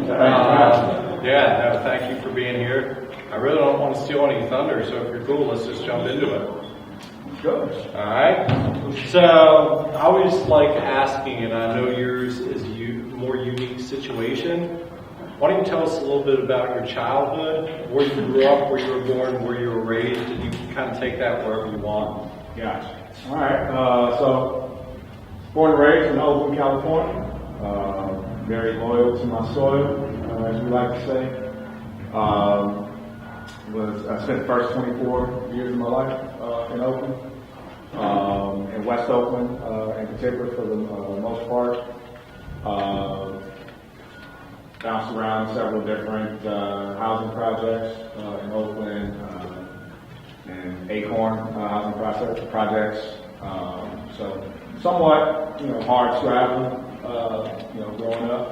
Yeah, no, thank you for being here. I really don't want to steal any thunder, so if you're cool, let's just jump into it. Good. All right. So I always like asking, and I know yours is a more unique situation. Why don't you tell us a little bit about your childhood, where you grew up, where you were born, where you were raised, and you can kind of take that wherever you want. Gotcha. All right. So, born and raised in Oakland, California. Very loyal to my soil, as we like to say. I spent the first 24 years of my life in Oakland, in West Oakland in particular for the most part. Bounced around several different housing projects in Oakland and Acorn housing projects. So somewhat, hard traveling, growing up.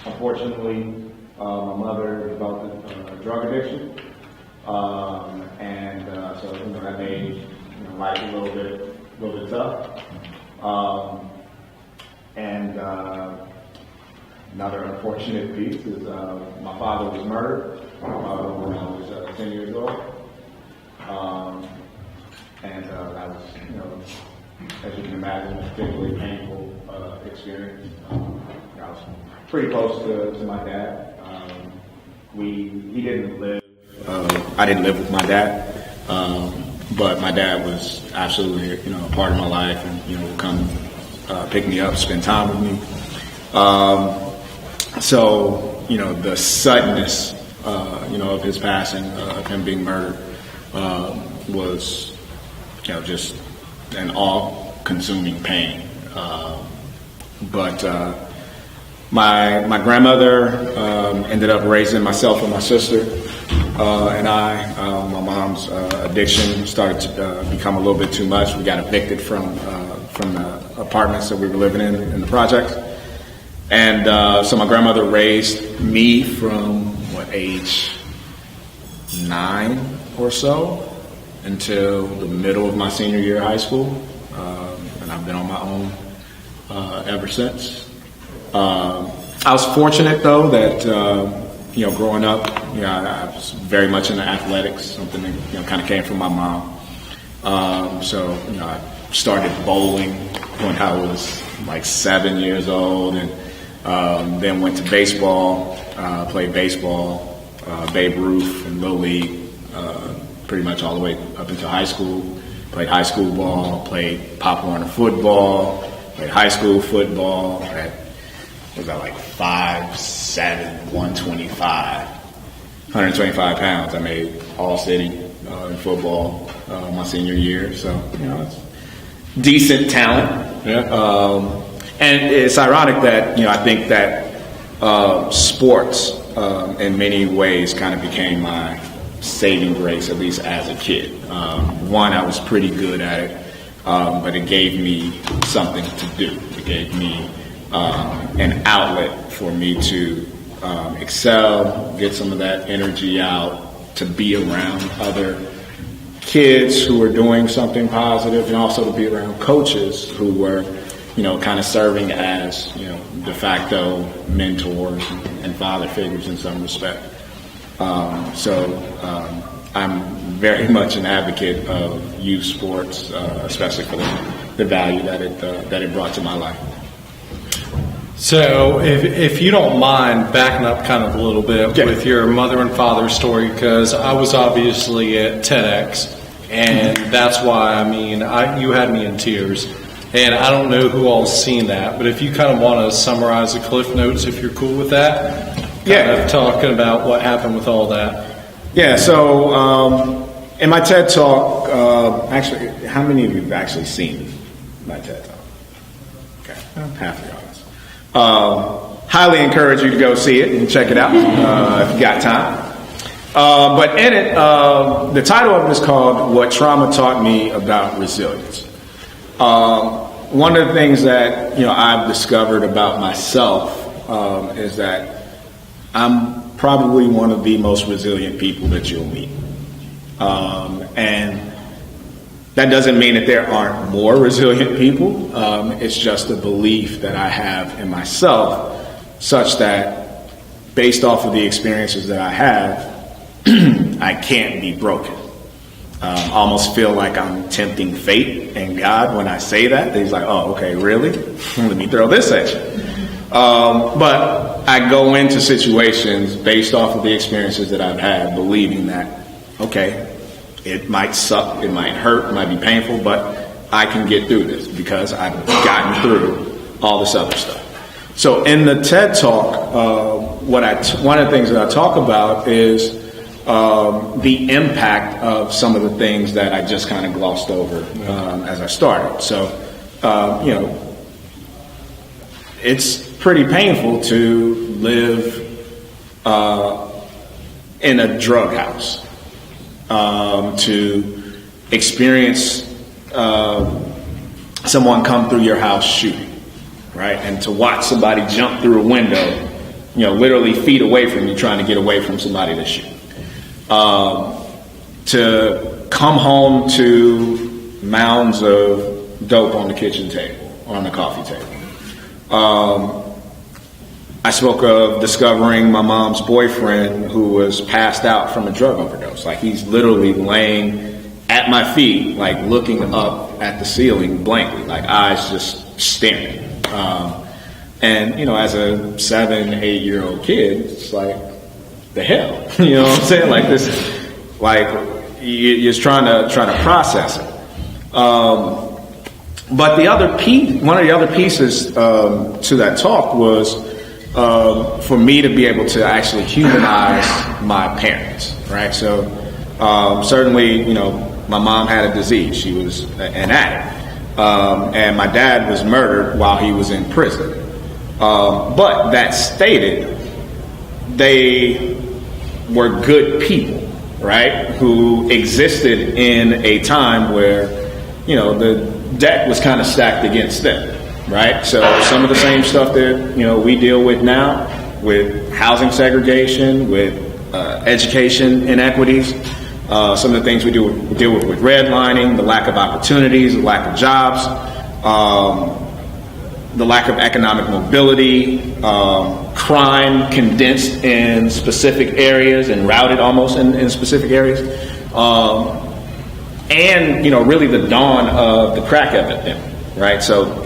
Unfortunately, my mother developed a drug addiction, and so that made life a little bit tough. Another unfortunate piece is my father was murdered when I was 10 years old, and that was, as you can imagine, a particularly painful experience. I was pretty close to my dad. He didn't live. I didn't live with my dad, but my dad was absolutely, a part of my life, and would come pick me up, spend time with me. So, the suddenness, of his passing, of him being murdered, was, just an all-consuming pain. But my grandmother ended up raising myself and my sister, and I. My mom's addiction started to become a little bit too much. We got evicted from the apartments that we were living in the projects. And so my grandmother raised me from, age 9 or so until the middle of my senior year of high school. And I've been on my own ever since. I was fortunate, though, that, growing up, I was very much into athletics, something that, kind of came from my mom. So, I started bowling when I was 7 years old, and then went to baseball, played baseball, Babe Ruth and Little League, pretty much all the way up until high school. Played high school ball, played Pop Warner football, played high school football at, 5'7", 125 pounds. I made all-city in football my senior year, so, it's decent talent. Yeah. And it's ironic that, I think that sports in many ways kind of became my saving grace, at least as a kid. One, I was pretty good at it, but it gave me something to do. It gave me an outlet for me to excel, get some of that energy out, to be around other kids who were doing something positive, and also to be around coaches who were kind of serving as, de facto mentors and father figures in some respect. So I'm very much an advocate of youth sports, especially for the value that it brought to my life. So if you don't mind backing up kind of a little bit with your mother and father story, because I was obviously at TEDx, and that's why, you had me in tears. And I don't know who all's seen that, but if you kind of want to summarize the cliff notes, if you're cool with that, kind of talking about what happened with all that. Yeah. So in my TED Talk, actually, how many of you have actually seen my TED Talk? Okay, half the audience. Highly encourage you to go see it and check it out if you got time. But in it, the title of it is called "What Trauma Taught Me About Resilience." One of the things that I've discovered about myself is that I'm probably one of the most resilient people that you'll meet, and that doesn't mean that there aren't more resilient people. It's just a belief that I have in myself, such that based off of the experiences that I have, I can't be broken. Almost feel like I'm tempting fate and God when I say that. He's like, oh, okay, really? Let me throw this at you. But I go into situations based off of the experiences that I've had, believing that, okay, it might suck, it might hurt, it might be painful, but I can get through this because I've gotten through all this other stuff. So in the TED Talk, one of the things that I talk about is the impact of some of the things that I just kind of glossed over as I started. So, it's pretty painful to live in a drug house, to experience someone come through your house shooting, right? And to watch somebody jump through a window, literally feet away from you, trying to get away from somebody to shoot. To come home to mounds of dope on the kitchen table, on the coffee table. I spoke of discovering my mom's boyfriend who was passed out from a drug overdose. Like, he's literally laying at my feet, like looking up at the ceiling blankly, like eyes just staring. And as a 7-8-year-old kid, it's like, the hell, you know what I'm saying? Like, this, like, you're trying to process it. But one of the other pieces to that talk was for me to be able to actually humanize my parents, right? So certainly, my mom had a disease; she was an addict, and my dad was murdered while he was in prison. But that stated, they were good people, right? Who existed in a time where, the deck was kind of stacked against them, right? So some of the same stuff that, we deal with now, with housing segregation, with education inequities, some of the things we deal with redlining, the lack of opportunities, the lack of jobs, the lack of economic mobility, crime condensed in specific areas and routed almost in specific areas, and really the dawn of the crack epidemic, right? So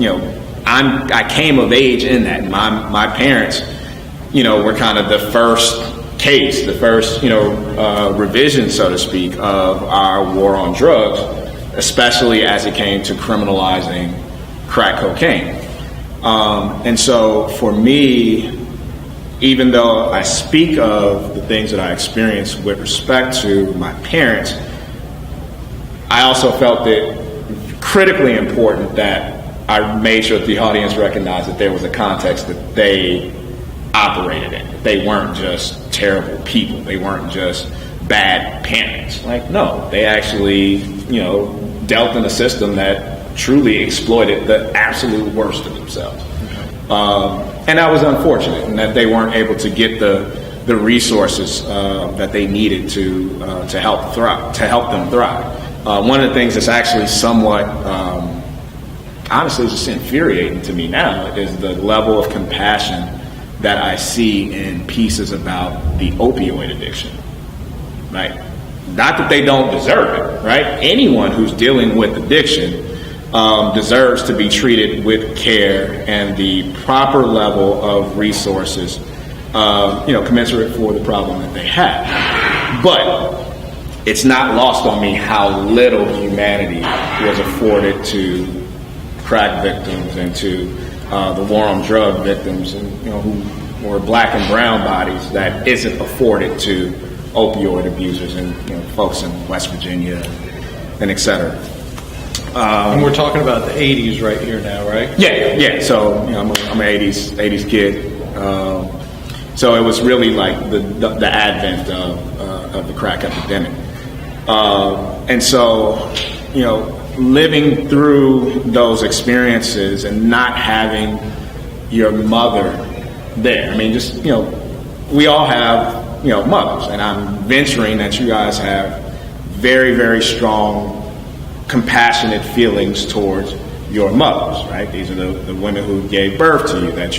I came of age in that. My parents, were kind of the first case, the first revision, so to speak, of our war on drugs, especially as it came to criminalizing crack cocaine. And so for me, even though I speak of the things that I experienced with respect to my parents, I also felt it critically important that I made sure that the audience recognized that there was a context that they operated in. They weren't just terrible people. They weren't just bad parents. Like, no, they actually, dealt in a system that truly exploited the absolute worst of themselves. And that was unfortunate, and that they weren't able to get the resources that they needed to help them thrive. One of the things that's actually somewhat, honestly, just infuriating to me now is the level of compassion that I see in pieces about the opioid addiction, right? Not that they don't deserve it, right? Anyone who's dealing with addiction deserves to be treated with care and the proper level of resources, commensurate for the problem that they have. But it's not lost on me how little humanity was afforded to crack victims and to the war on drug victims, and who were black and brown bodies, that isn't afforded to opioid abusers and folks in West Virginia and et cetera. And we're talking about the 80s right here now, right? Yeah. So I'm an 80s kid. So it was really like the advent of the crack epidemic, and so living through those experiences and not having your mother there. I mean, just we all have mothers, and I'm venturing that you guys have very, very strong, compassionate feelings towards your mothers, right? These are the women who gave birth to you, that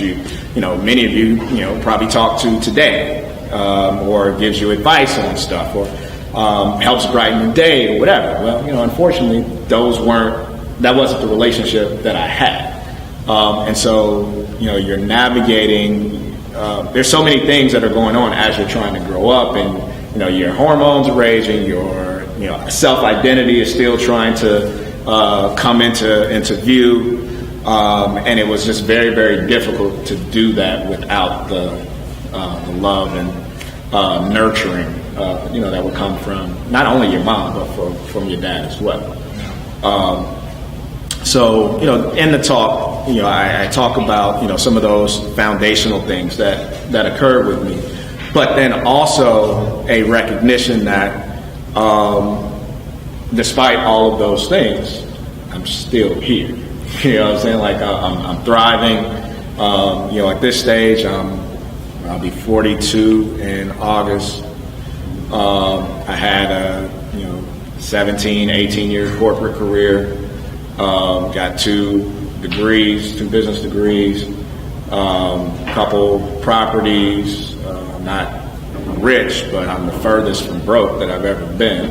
many of you, probably talk to today, or gives you advice on stuff, or helps brighten your day, or whatever. Well, unfortunately, that wasn't the relationship that I had. And so, you're navigating, there's so many things that are going on as you're trying to grow up, and, your hormones are raging, your, self-identity is still trying to come into view. And it was just very, very difficult to do that without the love and nurturing, that would come from not only your mom, but from your dad as well. So, in the talk, I talk about, some of those foundational things that occurred with me, but then also a recognition that despite all of those things, I'm still here. You know what I'm saying? Like, I'm thriving. At this stage, I'll be 42 in August. I had a, 17, 18-year corporate career. Got 2 business degrees, couple properties. I'm not rich, but I'm the furthest from broke that I've ever been.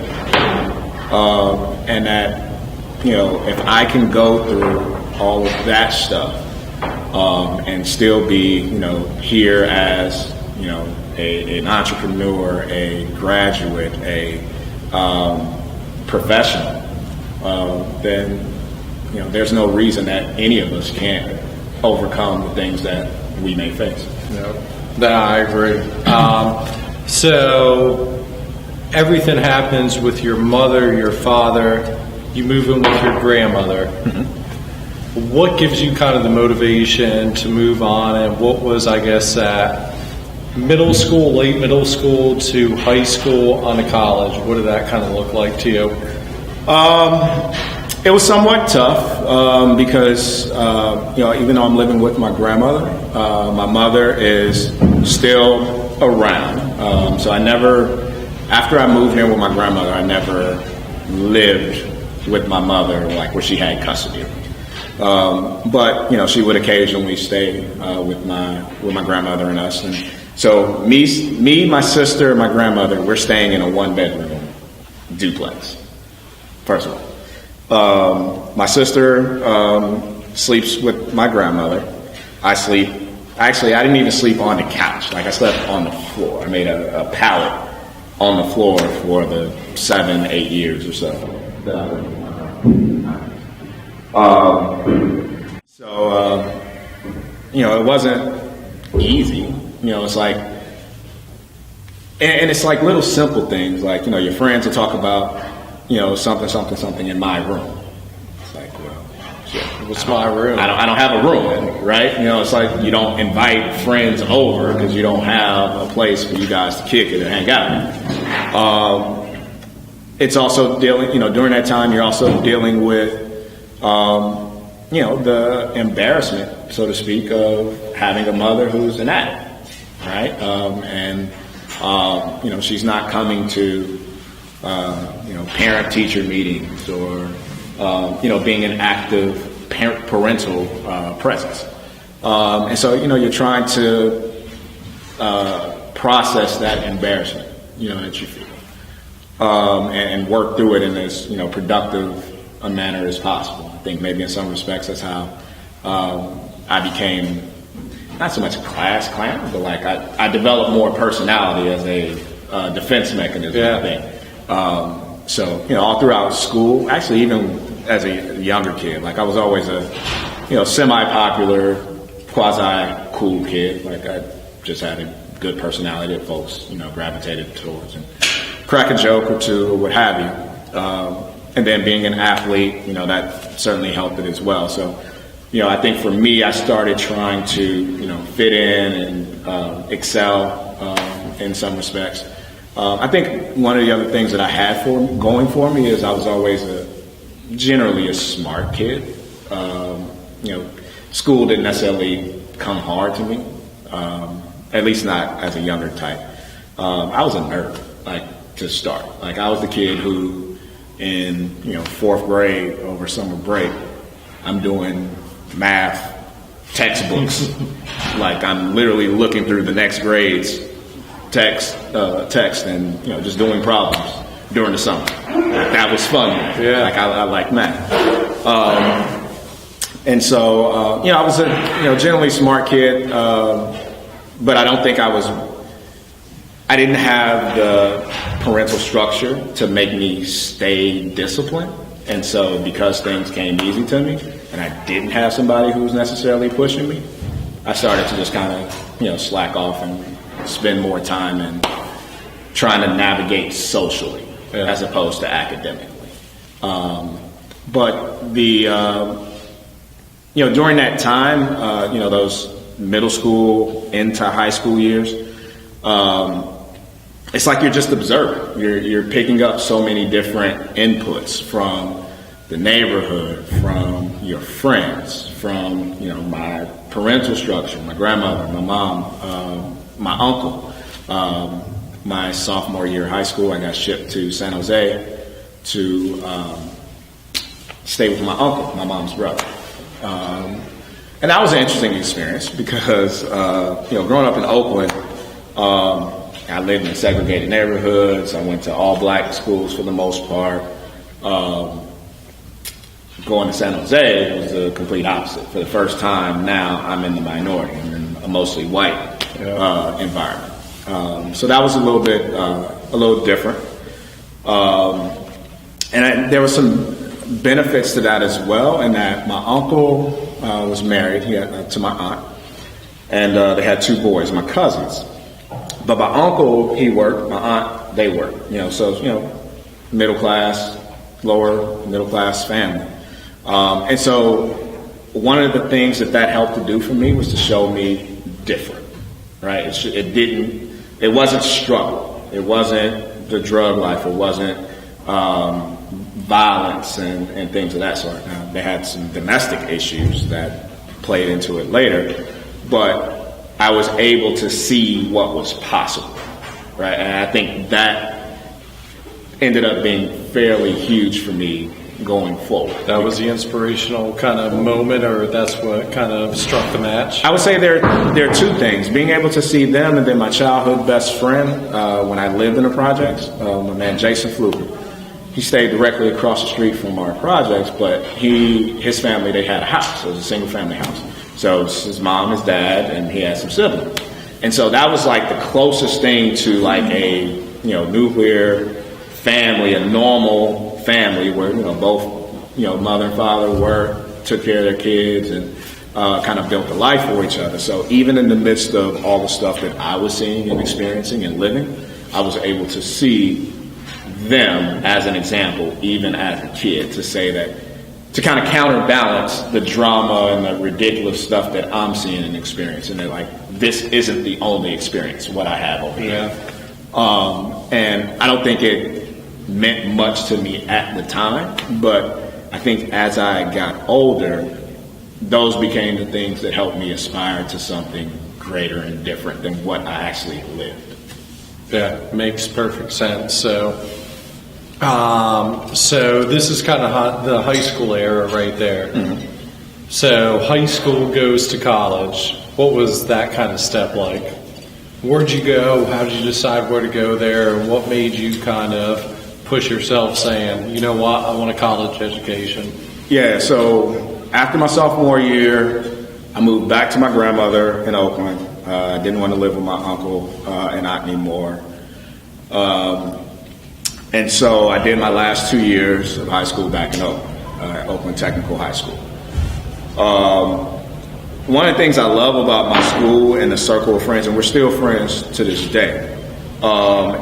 And that, if I can go through all of that stuff, and still be, here as, an entrepreneur, a graduate, a professional, then, there's no reason that any of us can't overcome the things that we may face. That I agree. So everything happens with your mother, your father, you move in with your grandmother. Mm-hmm. What gives you kind of the motivation to move on, and what was, I guess, middle school, late middle school to high school on to college? What did that kind of look like to you? It was somewhat tough because, even though I'm living with my grandmother, my mother is still around. So after I moved in with my grandmother, I never lived with my mother, like where she had custody of me. But, she would occasionally stay with my grandmother and us. And so me, my sister, and my grandmother, we're staying in a 1-bedroom duplex, first of all. My sister sleeps with my grandmother. I didn't even sleep on the couch. Like, I slept on the floor. I made a pallet on the floor for the 7-8 years or so that I lived with my grandmother. So, it wasn't easy. It's like, and it's like little simple things, like, your friends will talk about, something in my room. It's like, well, shit, what's my room? I don't have a room, right? It's like you don't invite friends over because you don't have a place for you guys to kick it and hang out. It's also dealing, during that time, you're also dealing with, the embarrassment, so to speak, of having a mother who's an addict, right? She's not coming to parent-teacher meetings or, being an active parental presence. And so, you're trying to process that embarrassment, that you feel, and work through it in as, productive a manner as possible. I think maybe in some respects that's how I became not so much a class clown, but like I developed more personality as a defense mechanism, I think. So, all throughout school, actually even as a younger kid, like I was always a, semi-popular, quasi-cool kid. Like I just had a good personality that folks, gravitated towards, and crack a joke or two or what have you. And then being an athlete, that certainly helped it as well. So, I think for me, I started trying to, fit in and excel in some respects. I think one of the other things that I had going for me is I was always generally a smart kid. School didn't necessarily come hard to me, at least not as a younger type. I was a nerd, like, to start. Like, I was the kid who in, 4th grade over summer break I'm doing math textbooks. Like I'm literally looking through the next grade's text and just doing problems during the summer. That was fun. Yeah. Like I like math. And so I was a generally smart kid, but I don't think I didn't have the parental structure to make me stay disciplined. And so because things came easy to me and I didn't have somebody who was necessarily pushing me, I started to just kind of, slack off and spend more time in trying to navigate socially as opposed to academically. But during that time, those middle school into high school years, it's like you're just observing. You're picking up so many different inputs from the neighborhood, from your friends, from my parental structure, my grandmother, my mom, my uncle. My sophomore year of high school, I got shipped to San Jose to stay with my uncle, my mom's brother. And that was an interesting experience because growing up in Oakland, I lived in segregated neighborhoods. I went to all black schools for the most part. Going to San Jose was the complete opposite. For the first time now, I'm in the minority. I'm in a mostly white environment. So that was a little different. And there were some benefits to that as well, in that my uncle was married to my aunt, and they had two boys, my cousins. But my uncle, he worked, my aunt, they worked. Middle class, lower middle class family. And so one of the things that helped to do for me was to show me different, right? It wasn't struggle. It wasn't the drug life. It wasn't violence and things of that sort. Now, they had some domestic issues that played into it later, but I was able to see what was possible, right? And I think that ended up being fairly huge for me going forward. That was the inspirational kind of moment, or that's what kind of struck the match? I would say there are two things. Being able to see them, and then my childhood best friend when I lived in the projects, my man Jason Fluker. He stayed directly across the street from our projects, but his family, they had a house. It was a single family house. So it was his mom, his dad, and he had some siblings. And so that was like the closest thing to like a nuclear family, a normal family where both mother and father took care of their kids and kind of built a life for each other. So even in the midst of all the stuff that I was seeing and experiencing and living, I was able to see them as an example, even as a kid, to say that, to kind of counterbalance the drama and the ridiculous stuff that I'm seeing and experiencing. They're like, this isn't the only experience, what I have over here. And I don't think it meant much to me at the time, but I think as I got older, those became the things that helped me aspire to something greater and different than what I actually lived. Yeah, makes perfect sense. So this is kind of the high school era right there. Mm-hmm. So high school goes to college. What was that kind of step like? Where'd you go? How did you decide where to go there? And what made you kind of push yourself saying, you know what, I want a college education? Yeah, so after my sophomore year, I moved back to my grandmother in Oakland. I didn't want to live with my uncle and aunt anymore. And so I did my last 2 years of high school back in Oakland, Oakland Technical High School. One of the things I love about my school and the circle of friends, and we're still friends to this day,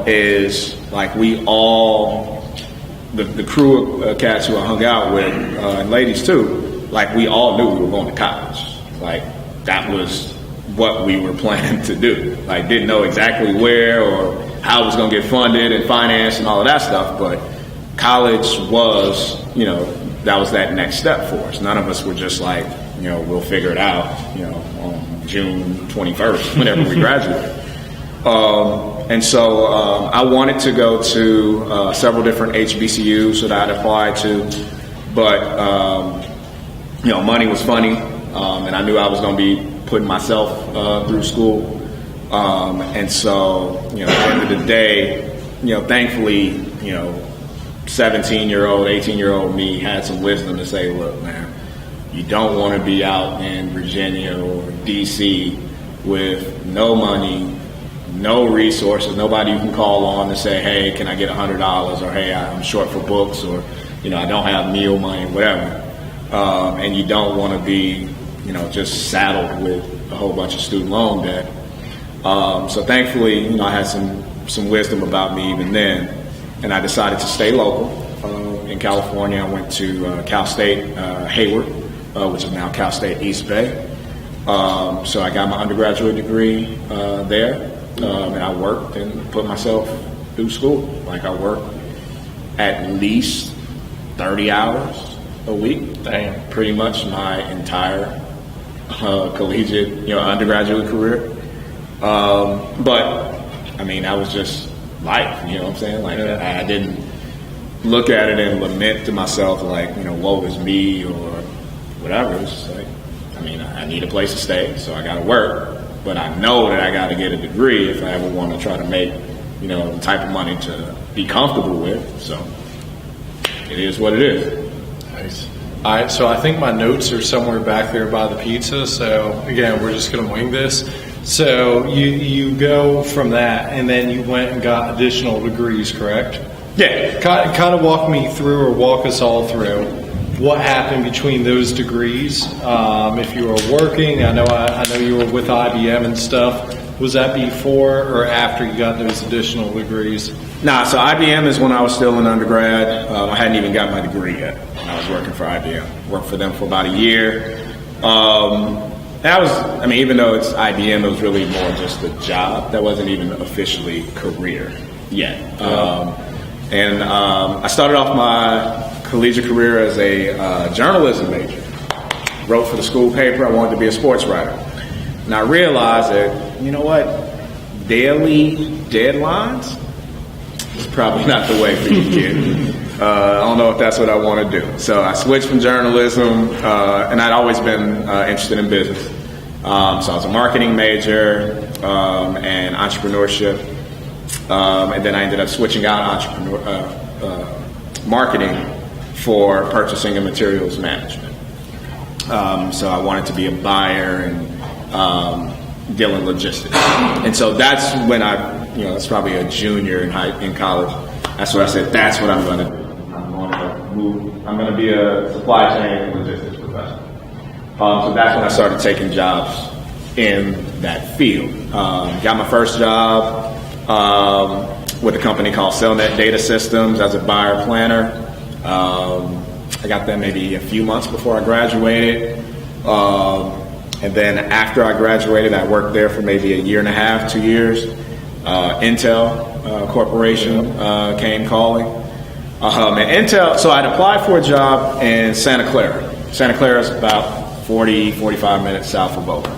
is like we all, the crew of cats who I hung out with, and ladies too, like we all knew we were going to college. Like that was what we were planning to do. Like didn't know exactly where or how it was going to get funded and financed and all of that stuff, but college was, that was that next step for us. None of us were just like, we'll figure it out, on June 21st, whenever we graduate. And so I wanted to go to several different HBCUs that I'd applied to, but money was funny, and I knew I was going to be putting myself through school. And so, at the end of the day, thankfully, 17-year-old, 18-year-old me had some wisdom to say, look, man, you don't want to be out in Virginia or DC with no money, no resources, nobody you can call on to say, hey, can I get $100? Or, hey, I'm short for books, or, I don't have meal money, whatever. And you don't want to be, just saddled with a whole bunch of student loan debt. So thankfully, I had some wisdom about me even then, and I decided to stay local in California. I went to Cal State Hayward, which is now Cal State East Bay. So I got my undergraduate degree there, and I worked and put myself through school. Like, I worked at least 30 hours a week. Damn. Pretty much my entire collegiate, undergraduate career. But I mean, that was just life, you know what I'm saying? Like, I didn't look at it and lament to myself like, woe is me or whatever. It was just like, I need a place to stay, so I got to work. But I know that I got to get a degree if I ever want to try to make, the type of money to be comfortable with. So it is what it is. Nice. All right, so I think my notes are somewhere back there by the pizza. So again, we're just going to wing this. So you go from that, and then you went and got additional degrees, correct? Yeah. Kind of walk me through, or walk us all through, what happened between those degrees. If you were working, I know you were with IBM and stuff. Was that before or after you got those additional degrees? Nah, so IBM is when I was still in undergrad. I hadn't even got my degree yet. I was working for IBM. Worked for them for about a year. Even though it's IBM, it was really more just a job. That wasn't even officially career yet. I started off my collegiate career as a journalism major. Wrote for the school paper. I wanted to be a sports writer. And I realized that, daily deadlines is probably not the way for you, kid. I don't know if that's what I want to do. So I switched from journalism, and I'd always been interested in business. So I was a marketing major and entrepreneurship, and then I ended up switching out marketing for purchasing and materials management. So I wanted to be a buyer and deal in logistics. And so that's when that's probably a junior in college. That's what I said, that's what I'm going to do. I'm going to be a supply chain and logistics professional. So that's when I started taking jobs in that field. Got my first job with a company called Cellnet Data Systems as a buyer planner. I got that maybe a few months before I graduated. And then after I graduated, I worked there for maybe a year and a half, 2 years. Intel Corporation came calling. And Intel, so I'd applied for a job in Santa Clara. Santa Clara is about 45 minutes south of Boca.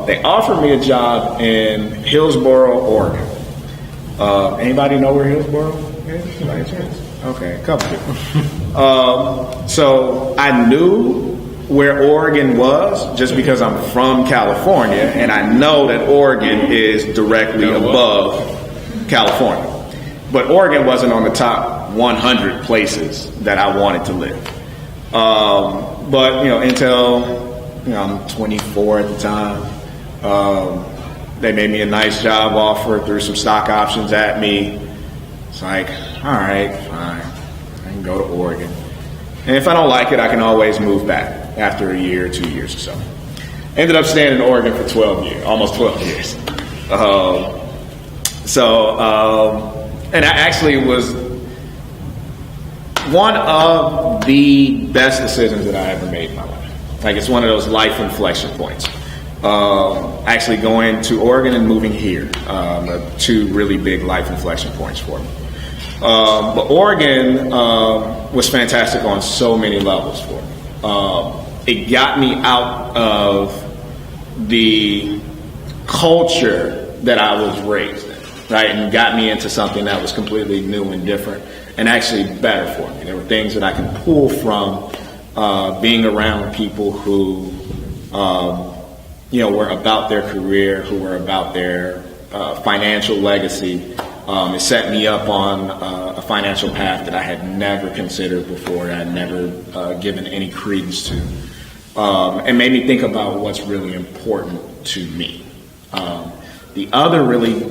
They offered me a job in Hillsboro, Oregon. Anybody know where Hillsboro is? By any chance? Okay, a couple people. So I knew where Oregon was just because I'm from California, and I know that Oregon is directly above California. But Oregon wasn't on the top 100 places that I wanted to live. But, Intel, I'm 24 at the time. They made me a nice job offer, threw some stock options at me. It's like, all right, fine. I can go to Oregon. And if I don't like it, I can always move back after a year, 2 years or so. Ended up staying in Oregon for 12 years, almost 12 years. And I actually was one of the best decisions that I ever made in my life. Like, it's one of those life inflection points. Actually going to Oregon and moving here, two really big life inflection points for me. But Oregon was fantastic on so many levels for me. It got me out of the culture that I was raised in, right? And got me into something that was completely new and different and actually better for me. There were things that I can pull from being around people who, were about their career, who were about their financial legacy. It set me up on a financial path that I had never considered before, that I had never given any credence to, and made me think about what's really important to me. The other really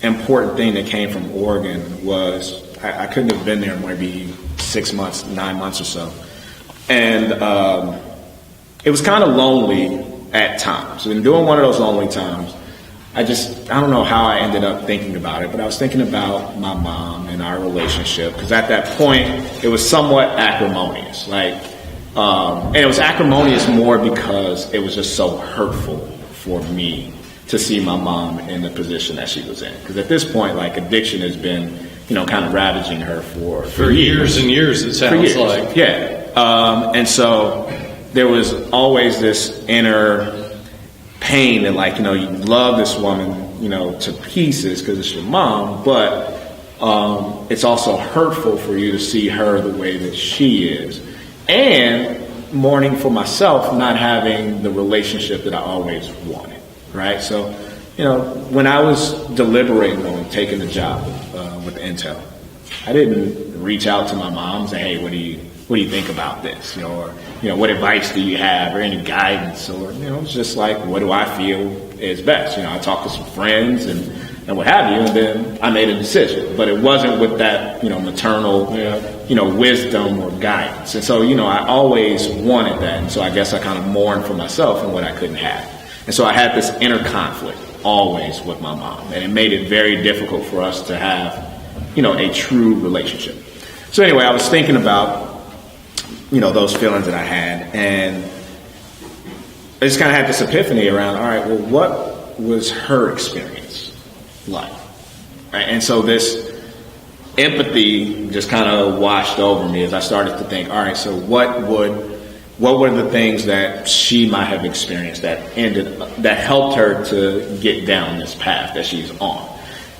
important thing that came from Oregon was I couldn't have been there maybe 6 months, 9 months or so. And it was kind of lonely at times. And during one of those lonely times, I don't know how I ended up thinking about it, but I was thinking about my mom and our relationship. Because at that point, it was somewhat acrimonious. And it was acrimonious more because it was just so hurtful for me to see my mom in the position that she was in. Because at this point, addiction has been, kind of ravaging her for years and years, it sounds like. Yeah. And so there was always this inner pain that, you love this woman, to pieces because it's your mom, but it's also hurtful for you to see her the way that she is. And mourning for myself not having the relationship that I always wanted, right? So, when I was deliberating on taking the job with Intel, I didn't reach out to my mom and say, hey, what do you think about this? Or what advice do you have or any guidance? Or, it's just what do I feel is best? I talked to some friends and what have you, and then I made a decision. But it wasn't with that, maternal, wisdom or guidance. And so, I always wanted that. And so I guess I kind of mourned for myself and what I couldn't have. And so I had this inner conflict always with my mom. And it made it very difficult for us to have, a true relationship. So anyway, I was thinking about, those feelings that I had. And I just kind of had this epiphany around, all right, well, what was her experience like? Right? And so this empathy just kind of washed over me as I started to think, all right, so what were the things that she might have experienced that helped her to get down this path that she's on?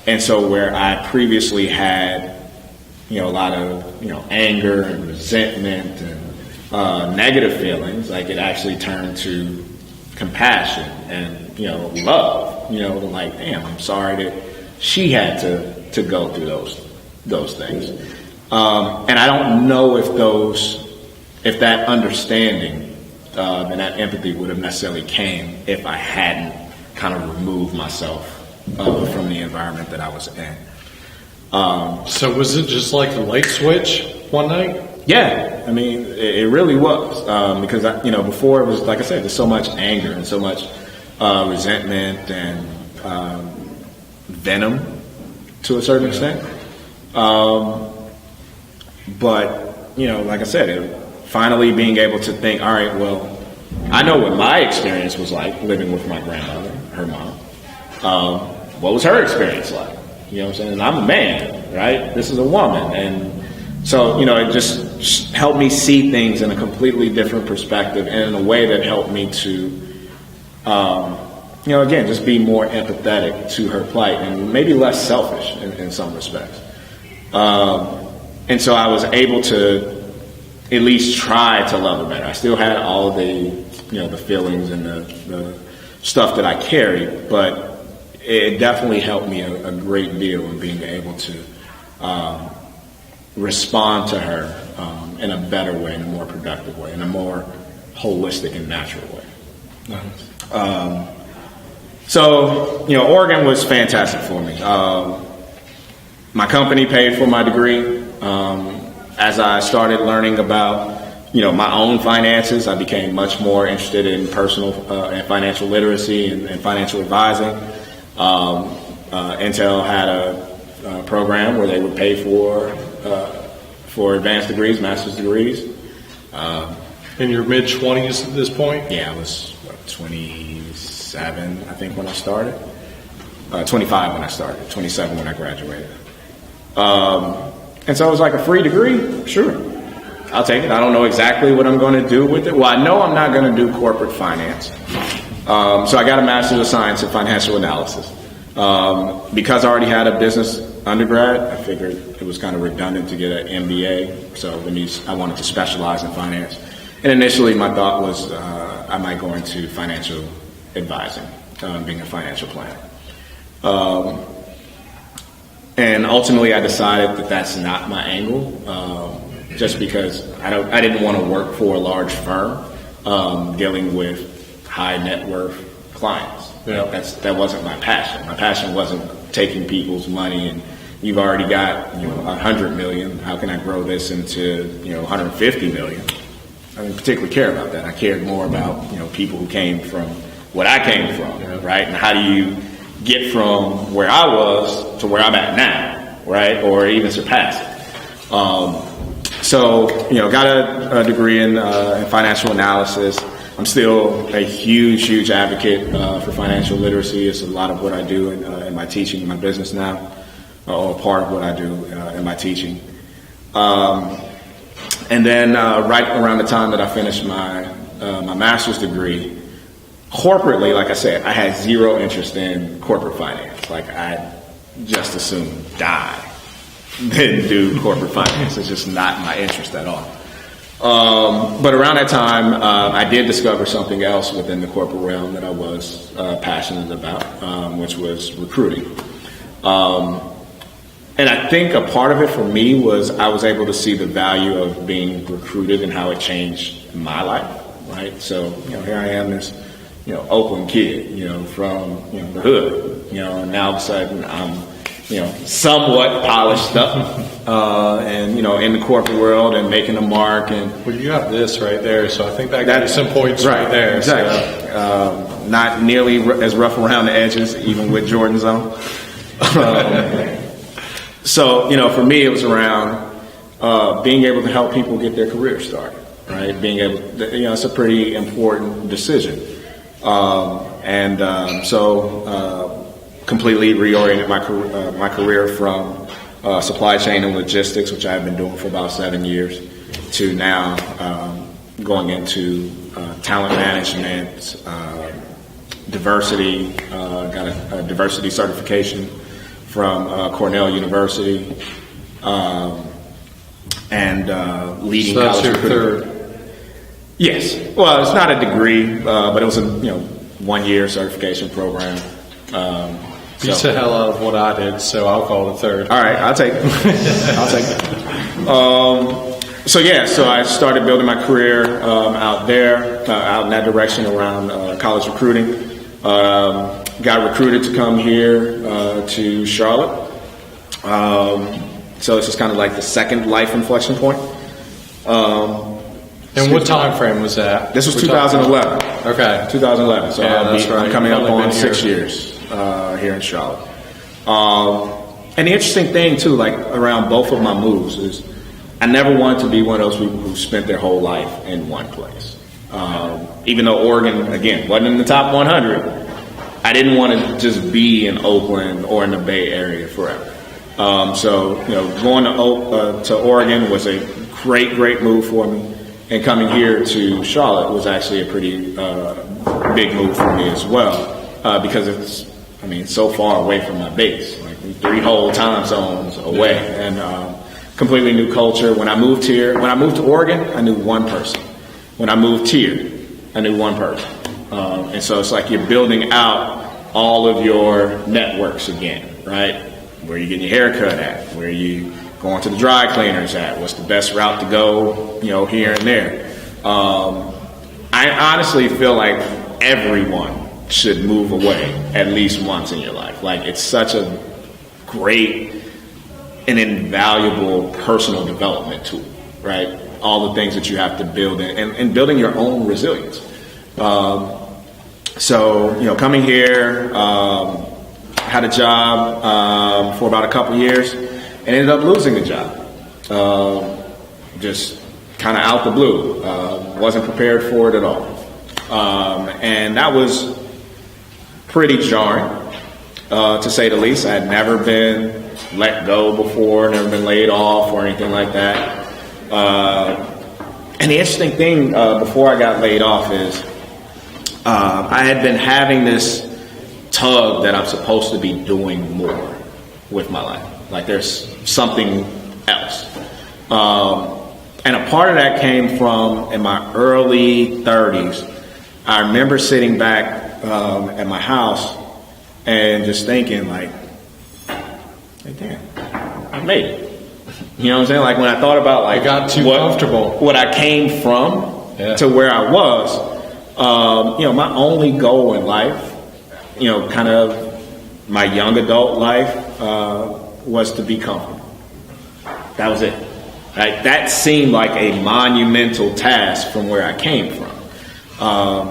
And so where I previously had, a lot of, anger and resentment and negative feelings, it actually turned to compassion and, love, damn, I'm sorry that she had to go through those things. And I don't know if that understanding and that empathy would have necessarily came if I hadn't kind of removed myself from the environment that I was in. So was it just like a light switch one night? Yeah, I mean, it really was. Because, before it was, like I said, there's so much anger and so much resentment and venom to a certain extent. But, like I said, finally being able to think, all right, well, I know what my experience was like living with my grandmother, her mom. What was her experience like? You know what I'm saying? And I'm a man, right? This is a woman. And so, it just helped me see things in a completely different perspective and in a way that helped me to, again, just be more empathetic to her plight and maybe less selfish in some respects. And so I was able to at least try to love her better. I still had all the, the feelings and the stuff that I carried, but it definitely helped me a great deal in being able to respond to her in a better way, in a more productive way, in a more holistic and natural way. Nice. So, Oregon was fantastic for me. My company paid for my degree. As I started learning about, my own finances, I became much more interested in personal and financial literacy and financial advising. Intel had a program where they would pay for advanced degrees, master's degrees. In your mid-20s at this point? Yeah, I was 27, I think, when I started. 25 when I started, 27 when I graduated. And so it was like a free degree. Sure, I'll take it. I don't know exactly what I'm going to do with it. Well, I know I'm not going to do corporate finance. So I got a Master's of Science in Financial Analysis. Because I already had a business undergrad. I figured it was kind of redundant to get an MBA, so I wanted to specialize in finance. And initially, my thought was I might go into financial advising, being a financial planner. And ultimately, I decided that that's not my angle, just because I didn't want to work for a large firm dealing with high net worth clients. Yeah. That wasn't my passion. My passion wasn't taking people's money and you've already got 100 million. How can I grow this into 150 million? I didn't particularly care about that. I cared more about people who came from what I came from, right? And how do you get from where I was to where I'm at now, right? Or even surpass it. So got a degree in financial analysis. I'm still a huge advocate for financial literacy. It's a lot of what I do in my teaching, in my business now, or part of what I do in my teaching. And then right around the time that I finished my master's degree, corporately, like I said, I had zero interest in corporate finance. Like I'd just as soon die than do corporate finance. It's just not my interest at all. But around that time, I did discover something else within the corporate realm that I was passionate about, which was recruiting. And I think a part of it for me was I was able to see the value of being recruited and how it changed my life, right? So, here I am, this, Oakland kid, from, the hood, and now all of a sudden I'm, somewhat polished up, and, in the corporate world and making a mark. And well, you got this right there, so I think that got you some points right there. Exactly. So. Not nearly as rough around the edges, even with Jordan's on. So, for me, it was around being able to help people get their career started, right? Being able to, it's a pretty important decision. So completely reoriented my career from supply chain and logistics, which I've been doing for about 7 years, to now going into talent management, diversity, got a diversity certification from Cornell University, and leading so that's college your recruiting. third. Yes. Well, it's not a degree, but it was a 1-year certification program. Beats the hell out of what I did, so I'll call it a third. All right, I'll take it. So I started building my career out there, out in that direction around college recruiting. Got recruited to come here to Charlotte. So this is kind of like the second life inflection point. And what time frame was that? This was 2011. Okay. 2011. So I'm coming up on 6 here. years here in Charlotte. And the interesting thing, too, like around both of my moves is I never wanted to be one of those people who spent their whole life in one place. Even though Oregon, again, wasn't in the top 100, I didn't want to just be in Oakland or in the Bay Area forever. So going to Oregon was a great move for me. And coming here to Charlotte was actually a pretty big move for me as well, because it's, so far away from my base, like 3 whole time zones away, and completely new culture. When I moved to Oregon, I knew one person. When I moved here, I knew one person. And so it's like you're building out all of your networks again, right? Where you getting your hair cut at, where you going to the dry cleaners at, what's the best route to go, here and there. I honestly feel like everyone should move away at least once in your life. Like, it's such a great and invaluable personal development tool, right? All the things that you have to build and building your own resilience. So, coming here, had a job for about a couple years, and ended up losing the job. Just kind of out the blue. Wasn't prepared for it at all. And that was pretty jarring, to say the least. I had never been let go before, never been laid off or anything like that. And the interesting thing before I got laid off is I had been having this tug that I'm supposed to be doing more with my life. Like there's something else. And a part of that came from in my early 30s. I remember sitting back at my house and just thinking like, hey, damn, I made it. You know what I'm saying? Like when I thought about like I got too comfortable. What I came from to where I was, my only goal in life, kind of my young adult life, was to be comfortable. That was it. Right? That seemed like a monumental task from where I came from. I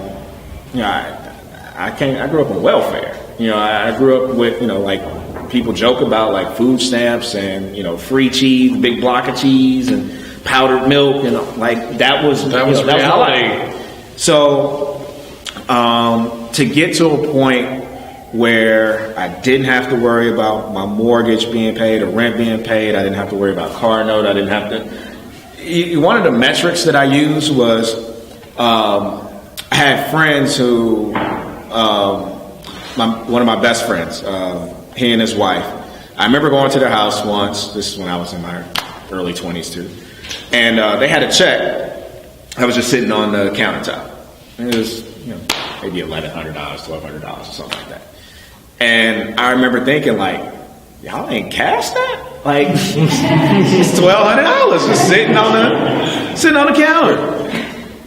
grew up on welfare. I grew up with, like people joke about like food stamps and, free cheese, big block of cheese and powdered milk, and like that was reality. That was my life. So to get to a point where I didn't have to worry about my mortgage being paid or rent being paid, I didn't have to worry about car note, I didn't have to. One of the metrics that I used was I had friends who, one of my best friends, he and his wife. I remember going to their house once. This is when I was in my early 20s too. And they had a check that was just sitting on the countertop. And it was, maybe $1,100, $1,200 or something like that. And I remember thinking like, y'all ain't cash that? Like, it's $1,200 just sitting on the counter.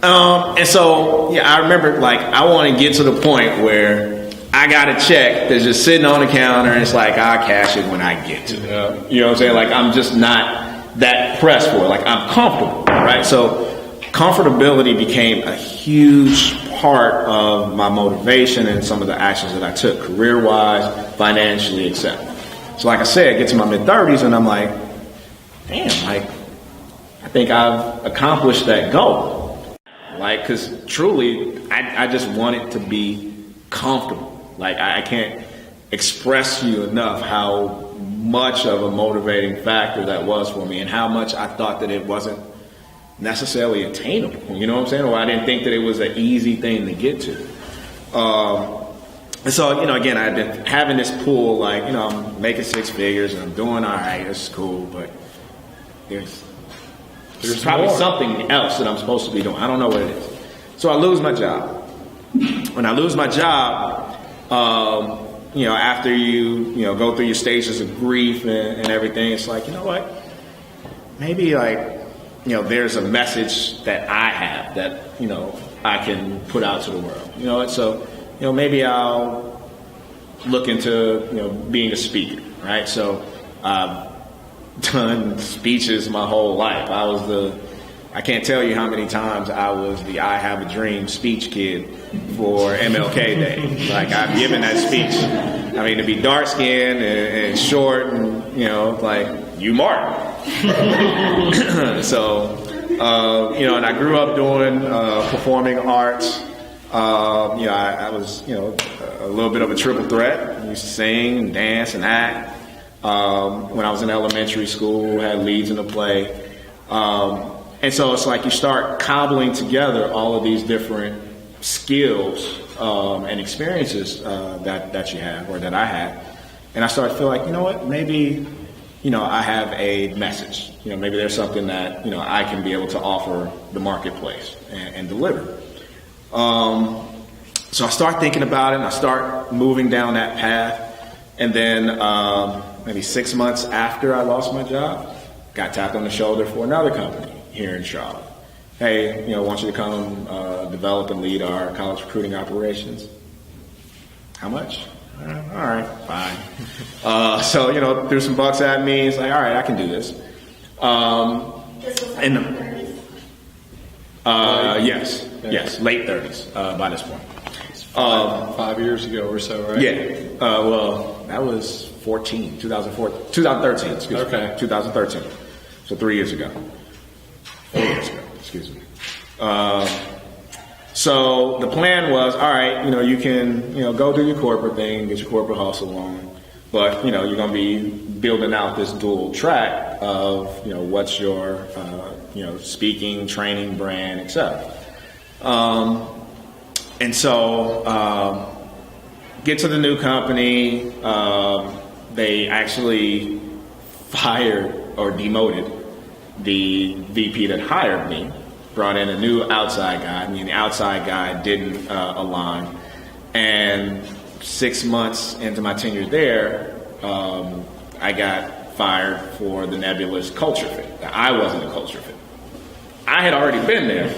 And so, I remember like, I want to get to the point where I got a check that's just sitting on the counter and it's like, I'll cash it when I get to it. Yeah. You know what I'm saying? Like, I'm just not that pressed for it. Like, I'm comfortable, right? So comfortability became a huge part of my motivation and some of the actions that I took career-wise, financially, etc. So like I said, I get to my mid-30s and I'm like, damn, like, I think I've accomplished that goal. Like, because truly, I just want it to be comfortable. Like, I can't express to you enough how much of a motivating factor that was for me and how much I thought that it wasn't necessarily attainable. You know what I'm saying? Or I didn't think that it was an easy thing to get to. And so, again, I've been having this pull, like, I'm making six figures and I'm doing all right, this is cool, but there's probably more. something else that I'm supposed to be doing. I don't know what it is. So I lose my job. When I lose my job, after you go through your stages of grief and everything, it's like, you know what? Maybe like, there's a message that I have that, I can put out to the world. So, maybe I'll look into, being a speaker, right? So I've done speeches my whole life. I can't tell you how many times I was the I Have a Dream speech kid for MLK Day. Like, I've given that speech. I mean, to be dark-skinned and short and, like, you Martin. So, and I grew up doing performing arts. I was, a little bit of a triple threat. I used to sing, dance, and act. When I was in elementary school, had leads in the play. And so it's like you start cobbling together all of these different skills and experiences that you have or that I had. And I started to feel like, you know what, maybe, I have a message. Maybe there's something that, I can be able to offer the marketplace and deliver. So I start thinking about it and I start moving down that path. And then maybe 6 months after I lost my job, got tapped on the shoulder for another company here in Charlotte. Hey, I want you to come develop and lead our college recruiting operations. How much? All right, fine. So, threw some bucks at me. It's like, all right, I can do this. Yes, late 30s by this point. 5 years ago or so, right? Yeah. Well, that was 2013, excuse me. Okay. 2013. So 3 years ago. 4 years ago, excuse me. So the plan was, all right, you can, go do your corporate thing, get your corporate hustle on, but, you're going to be building out this dual track of, what's your, speaking, training, brand, etc. And so, get to the new company. They actually fired or demoted the VP that hired me, brought in a new outside guy. I mean, the outside guy didn't align. And 6 months into my tenure there, I got fired for the nebulous culture fit. I wasn't a culture fit. I had already been there.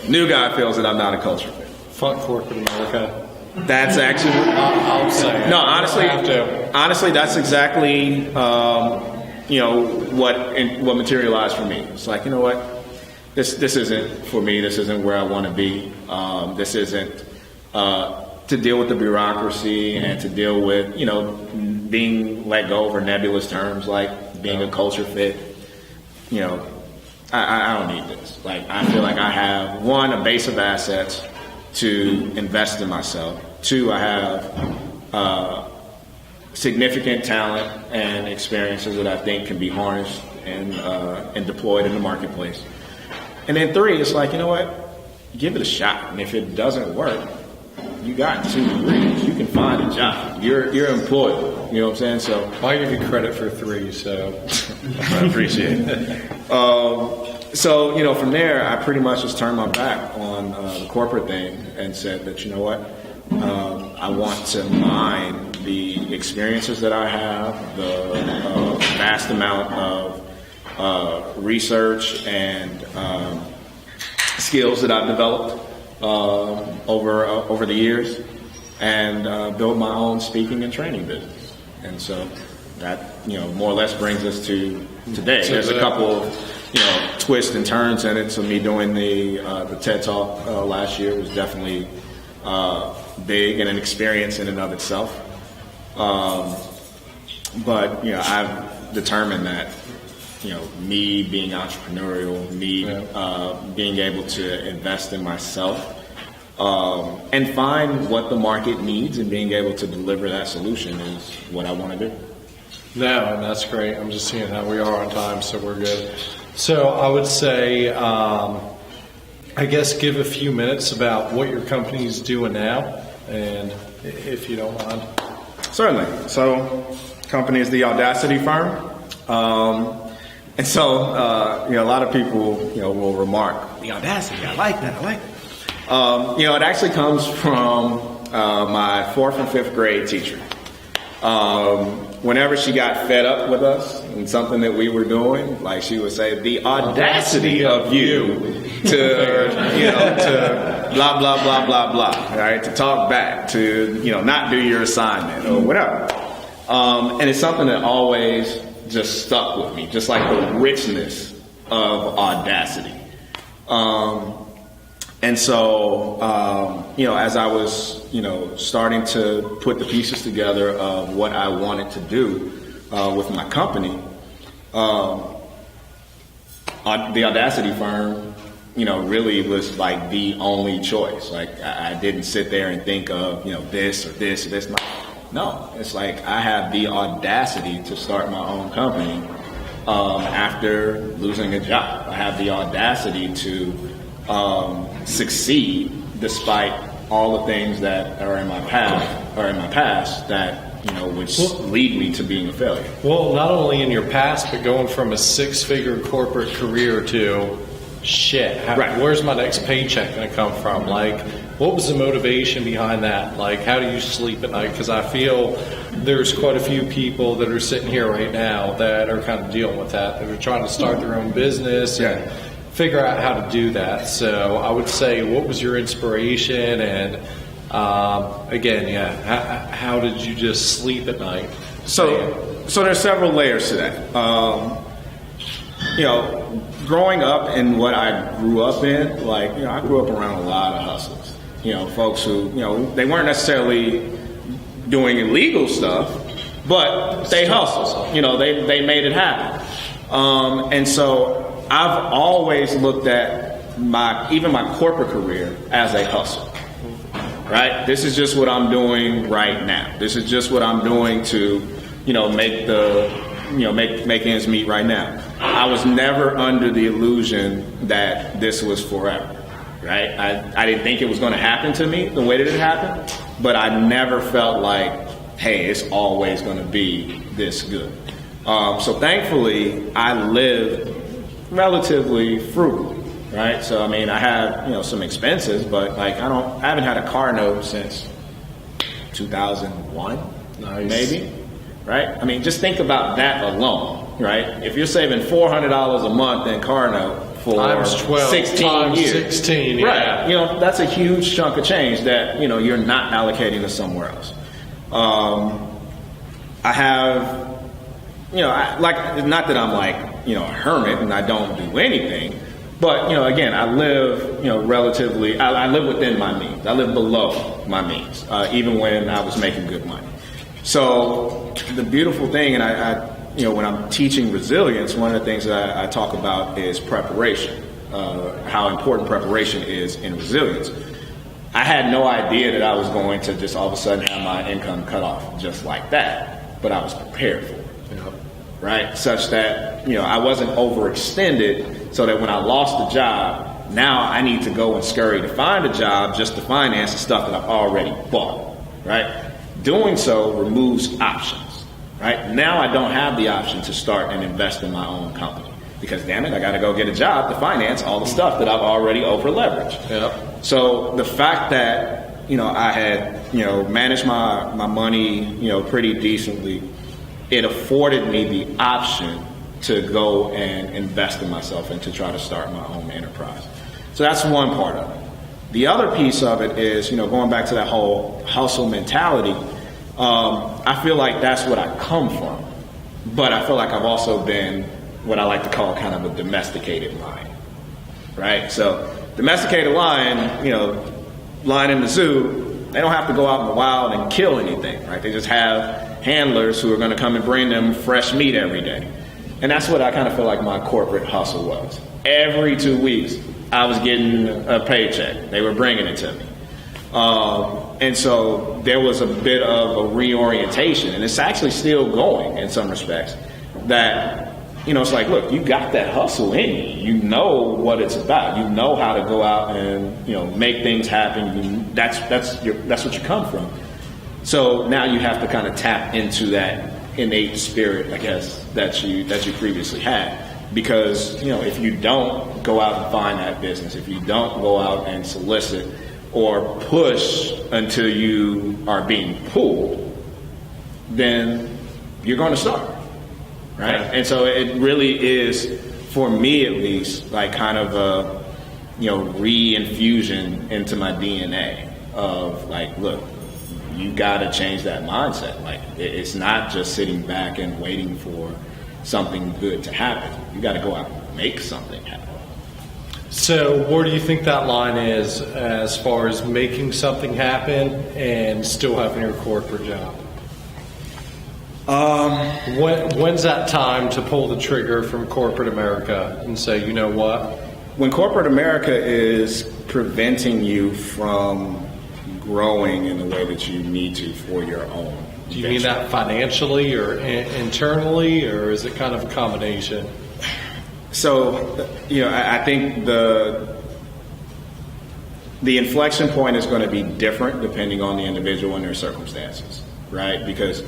New guy feels that I'm not a culture fit. Fuck corporate America. That's actually... I'll say it. No, honestly, I have to. honestly, that's exactly, what materialized for me. It's like, you know what? This isn't for me. This isn't where I want to be. This isn't to deal with the bureaucracy and to deal with, being let go over nebulous terms like being a culture fit. I don't need this. Like, I feel like I have, one, a base of assets to invest in myself. Two, I have significant talent and experiences that I think can be harnessed and deployed in the marketplace. And then three, it's like, you know what? Give it a shot. And if it doesn't work, you got 2 degrees. You can find a job. You're employed. You know what I'm saying? So I give you credit for 3, so I appreciate it. So, from there, I pretty much just turned my back on the corporate thing and said that, you know what, I want to mine the experiences that I have, the vast amount of research and skills that I've developed over the years, and build my own speaking and training business. And so that, more or less brings us to today. There's a couple of, twists and turns in it. So me doing the TED Talk last year was definitely big and an experience in and of itself. But, I've determined that, me being entrepreneurial, me being able to invest in myself, and find what the market needs and being able to deliver that solution is what I want to do. No, and that's great. I'm just seeing how we are on time, so we're good. So I would say, I guess, give a few minutes about what your company is doing now, and if you don't mind. Certainly. So, company is the Audacity Firm. And so, a lot of people, will remark, the Audacity, I like that. It actually comes from my 4th and 5th grade teacher. Whenever she got fed up with us and something that we were doing, like she would say, the audacity of you to blah, blah, blah, blah, blah, right? To talk back, to, not do your assignment or whatever. And it's something that always just stuck with me, just like the richness of audacity. And so, as I was, starting to put the pieces together of what I wanted to do with my company, the Audacity Firm, really was like the only choice. Like, I didn't sit there and think of, this or this or this. No, it's like I have the audacity to start my own company after losing a job. I have the audacity to succeed despite all the things that are in my past that which lead me to being a failure. Well, not only in your past, but going from a 6-figure corporate career to where's my next paycheck going to come from? Like, what was the motivation behind that? Like, how do you sleep at night? Because I feel there's quite a few people that are sitting here right now that are kind of dealing with that are trying to start their own business and figure out how to do that. So I would say, what was your inspiration? And how did you just sleep at night? So there's several layers to that. Growing up in what I grew up in, I grew up around a lot of hustlers. Folks who, they weren't necessarily doing illegal stuff, but they hustled. They made it happen. And so I've always looked at my corporate career as a hustle, right? This is just what I'm doing right now. This is just what I'm doing to, make ends meet right now. I was never under the illusion that this was forever, right? I didn't think it was going to happen to me the way that it happened, but I never felt like, hey, it's always going to be this good. So thankfully, I live relatively frugally, right? So I mean, I have some expenses, but like I haven't had a car note since 2001, maybe, right? I mean, just think about that alone, right? If you're saving $400 a month in car note for times 12, 16 times years, 16, right? That's a huge chunk of change that you're not allocating to somewhere else. I have, not that I'm like a hermit and I don't do anything, but again, I live relatively. I live within my means. I live below my means, even when I was making good money. So the beautiful thing, and I when I'm teaching resilience, one of the things that I talk about is preparation, how important preparation is in resilience. I had no idea that I was going to just all of a sudden have my income cut off just like that, but I was prepared for it, right? Such that, I wasn't overextended so that when I lost the job, now I need to go and scurry to find a job just to finance the stuff that I've already bought, right? Doing so removes options. Right? Now I don't have the option to start and invest in my own company because, damn it, I got to go get a job to finance all the stuff that I've already over leveraged. Yep. So the fact that, I had, managed my money, pretty decently, it afforded me the option to go and invest in myself and to try to start my own enterprise. So that's one part of it. The other piece of it is, going back to that whole hustle mentality, I feel like that's what I come from, but I feel like I've also been what I like to call kind of a domesticated lion, right? So domesticated lion, lion in the zoo, they don't have to go out in the wild and kill anything, right? They just have handlers who are going to come and bring them fresh meat every day. And that's what I kind of feel like my corporate hustle was. Every 2 weeks, I was getting a paycheck. They were bringing it to me. And so there was a bit of a reorientation, and it's actually still going in some respects, that, it's like, look, you got that hustle in you. You know what it's about. You know how to go out and, make things happen. That's what you come from. So now you have to kind of tap into that innate spirit, I guess, that you previously had. Because, if you don't go out and find that business, if you don't go out and solicit or push until you are being pulled, then you're going to start, right? Yeah. And so it really is, for me at least, like kind of a, re-infusion into my DNA of like, look, you got to change that mindset. Like, it's not just sitting back and waiting for something good to happen. You got to go out and make something happen. So where do you think that line is as far as making something happen and still having your corporate job? When's that time to pull the trigger from corporate America and say, you know what? When corporate America is preventing you from growing in the way that you need to for your own. Do you mean that financially or internally, or is it kind of a combination? So, I think the inflection point is going to be different depending on the individual and their circumstances, right? Because,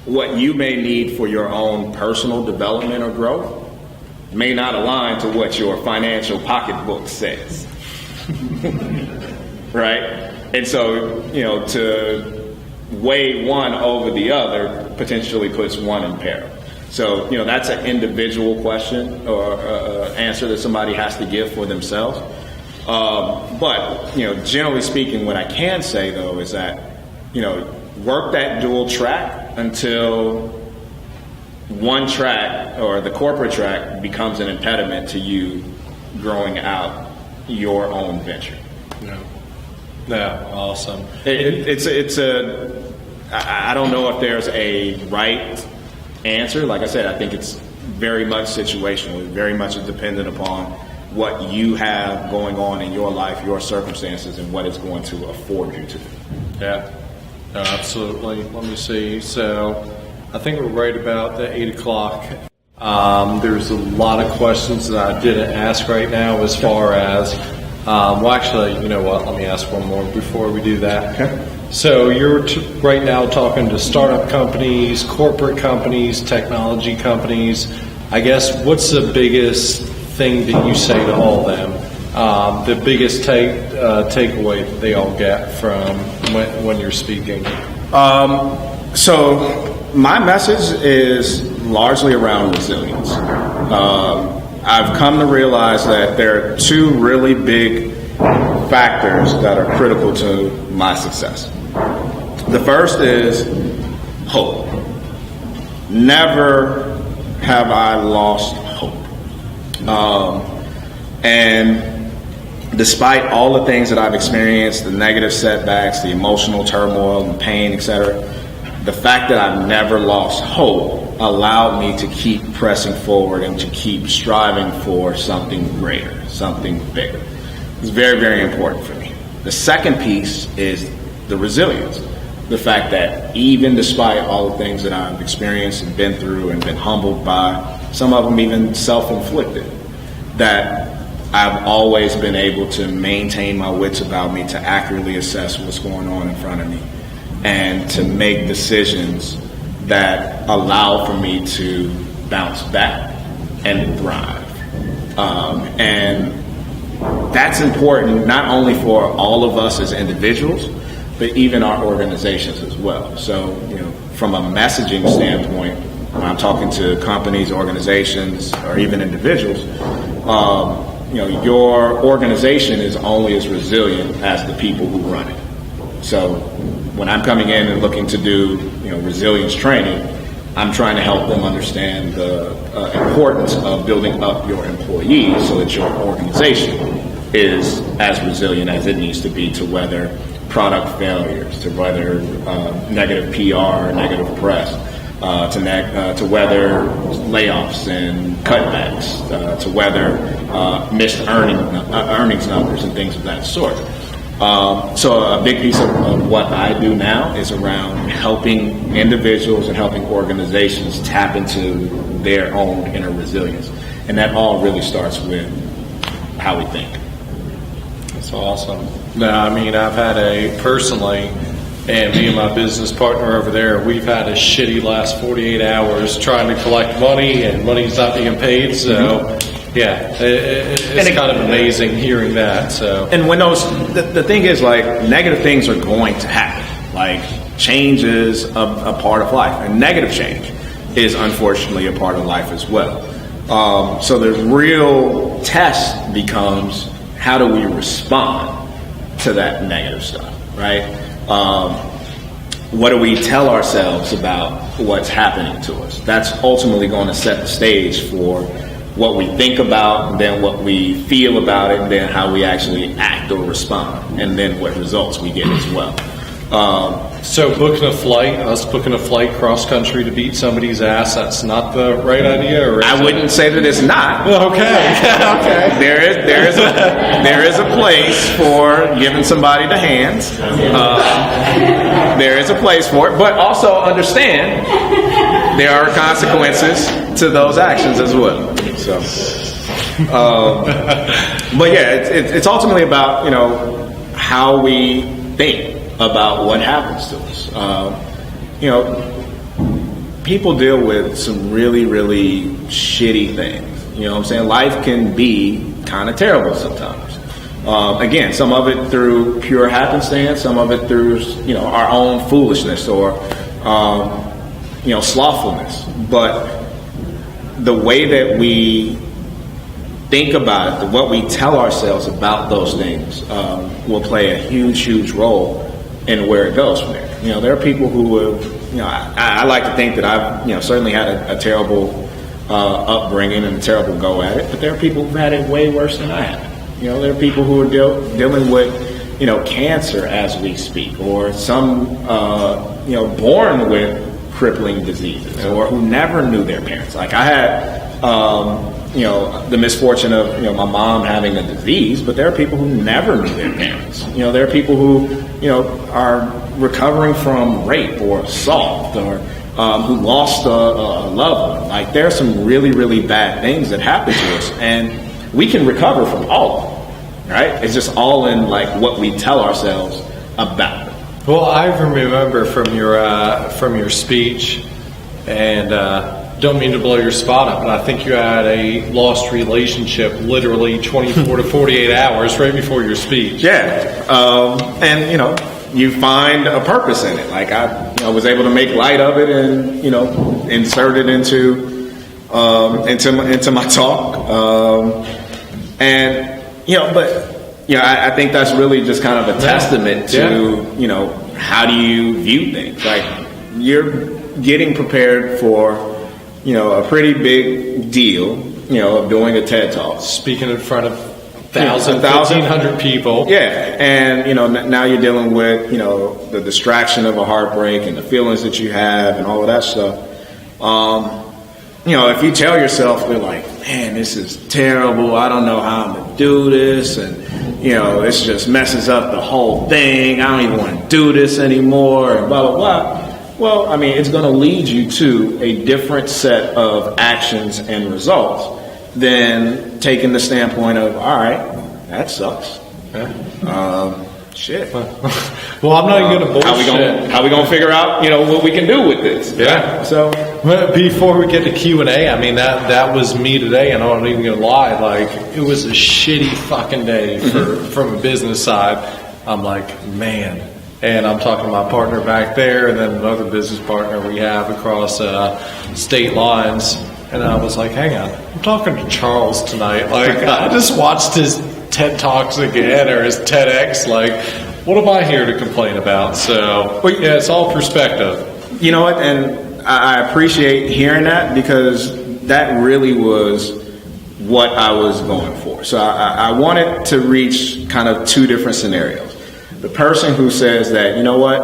what you may need for your own personal development or growth may not align to what your financial pocketbook says, right? And so, to weigh one over the other potentially puts one in peril. So, that's an individual question or answer that somebody has to give for themselves. But, generally speaking, what I can say, though, is that, work that dual track until one track or the corporate track becomes an impediment to you growing out your own venture. Yeah, awesome. I don't know if there's a right answer. Like I said, I think it's very much situational. It very much is dependent upon what you have going on in your life, your circumstances, and what it's going to afford you to do. Yeah, no, absolutely. Let me see. So I think we're right about the 8 o'clock. There's a lot of questions that I didn't ask right now as far as, well, actually, you know what? Let me ask one more before we do that. So you're right now talking to startup companies, corporate companies, technology companies. I guess what's the biggest thing that you say to all of them? The biggest takeaway that they all get from when you're speaking? So my message is largely around resilience. I've come to realize that there are two really big factors that are critical to my success. The first is hope. Never have I lost hope. And despite all the things that I've experienced, the negative setbacks, the emotional turmoil, the pain, etc., the fact that I've never lost hope allowed me to keep pressing forward and to keep striving for something greater, something bigger. It's very, very important for me. The second piece is the resilience. The fact that even despite all the things that I've experienced and been through and been humbled by, some of them even self-inflicted, that I've always been able to maintain my wits about me, to accurately assess what's going on in front of me, and to make decisions that allow for me to bounce back and thrive. And that's important not only for all of us as individuals, but even our organizations as well. So, from a messaging standpoint, when I'm talking to companies, organizations, or even individuals, your organization is only as resilient as the people who run it. So when I'm coming in and looking to do, resilience training, I'm trying to help them understand the importance of building up your employees so that your organization is as resilient as it needs to be to weather product failures, to weather negative PR, negative press, to weather layoffs and cutbacks, to weather missed earnings numbers and things of that sort. So a big piece of what I do now is around helping individuals and helping organizations tap into their own inner resilience. And that all really starts with how we think. That's awesome. No, I mean, I've had personally, and me and my business partner over there, we've had a shitty last 48 hours trying to collect money, and money's not being paid. So, yeah, it's kind of amazing hearing that. So, and when the thing is, like, negative things are going to happen. Like, change is a part of life, and negative change is unfortunately a part of life as well. So the real test becomes, how do we respond to that negative stuff, right? What do we tell ourselves about what's happening to us? That's ultimately going to set the stage for what we think about, and then what we feel about it, and then how we actually act or respond, and then what results we get as well. So us booking a flight cross country to beat somebody's ass, that's not the right idea? Or I wouldn't say that it's not. Okay. Okay. There is a place for giving somebody the hands. There is a place for it, but also understand there are consequences to those actions as well. So, but yeah, it's ultimately about how we think about what happens to us. People deal with some really, really shitty things. You know what I'm saying? Life can be kind of terrible sometimes. Again, some of it through pure happenstance, some of it through our own foolishness or slothfulness. But the way that we think about it, what we tell ourselves about those things, will play a huge, huge role in where it goes from there. There are people who have, I like to think that I've, certainly had a terrible upbringing and a terrible go at it, but there are people who've had it way worse than I have. There are people who are dealing with, cancer as we speak, or some, born with crippling diseases, or who never knew their parents. Like I had, the misfortune of, my mom having a disease, but there are people who never knew their parents. There are people who, are recovering from rape or assault, or who lost a loved one. Like, there are some really, really bad things that happen to us, and we can recover from all of them, right? It's just all in, like, what we tell ourselves about it. Well, I remember from your speech, and don't mean to blow your spot up, but I think you had a lost relationship literally 24 to 48 hours right before your speech. Yeah, and you find a purpose in it. Like I was able to make light of it and insert it into my talk, I think that's really just kind of a testament to how do you view things. Like you're getting prepared for a pretty big deal of doing a TED Talk, speaking in front of 1,500 people. Yeah, and now you're dealing with the distraction of a heartbreak and the feelings that you have and all of that stuff. If you tell yourself, you're like, man, this is terrible, I don't know how I'm gonna do this, and this just messes up the whole thing, I don't even want to do this anymore, and blah blah blah. Well, I mean, it's going to lead you to a different set of actions and results than taking the standpoint of, all right, that sucks. Shit. Well, I'm not even going to bullshit. How we going to figure out, what we can do with this? Yeah. So before we get to Q&A, I mean, that was me today, and I'm not even going to lie. Like, it was a shitty fucking day from a business side. I'm like, man. And I'm talking to my partner back there, and then another business partner we have across state lines. And I was like, hang on, I'm talking to Charles tonight. Like, I just watched his TED Talks again, or his TEDx. Like, what am I here to complain about? So, yeah, it's all perspective. You know what? And I appreciate hearing that, because that really was what I was going for. So I wanted to reach kind of two different scenarios. The person who says that, you know what,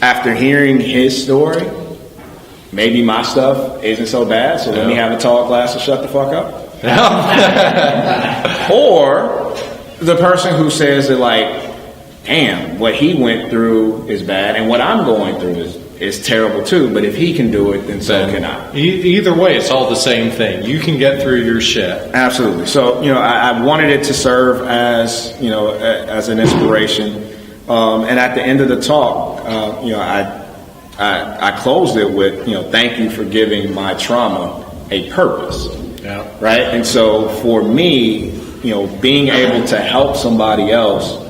after hearing his story, maybe my stuff isn't so bad, so let me have a tall glass and shut the fuck up. Or the person who says that, like, damn, what he went through is bad, and what I'm going through is terrible too, but if he can do it, then so can I. Either way, it's all the same thing. You can get through your shit. Absolutely. So, I wanted it to serve as, as an inspiration. And at the end of the talk, I closed it with, thank you for giving my trauma a purpose. Yeah. Right. And so for me, being able to help somebody else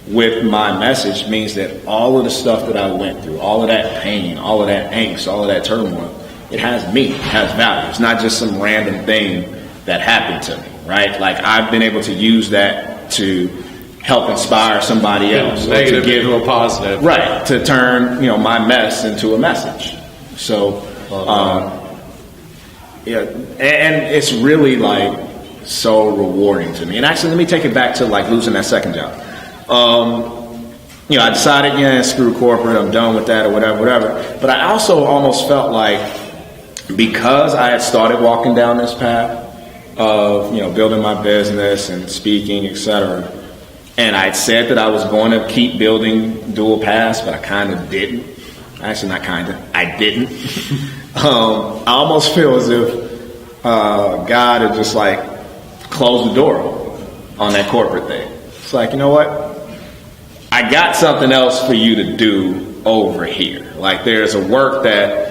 with my message means that all of the stuff that I went through, all of that pain, all of that angst, all of that turmoil, it has meaning, it has value. It's not just some random thing that happened to me, right? Like, I've been able to use that to help inspire somebody else. Negative to give a positive. Right, to turn, my mess into a message. So, yeah, and it's really, like, so rewarding to me. And actually, let me take it back to, like, losing that second job. I decided, screw corporate, I'm done with that, or whatever. But I also almost felt like, because I had started walking down this path of, building my business and speaking, etc., and I'd said that I was going to keep building dual paths, but I kind of didn't. Actually, not kind of, I didn't. I almost feel as if God had just, like, closed the door on that corporate thing. It's like, you know what? I got something else for you to do over here. Like, there's a work that,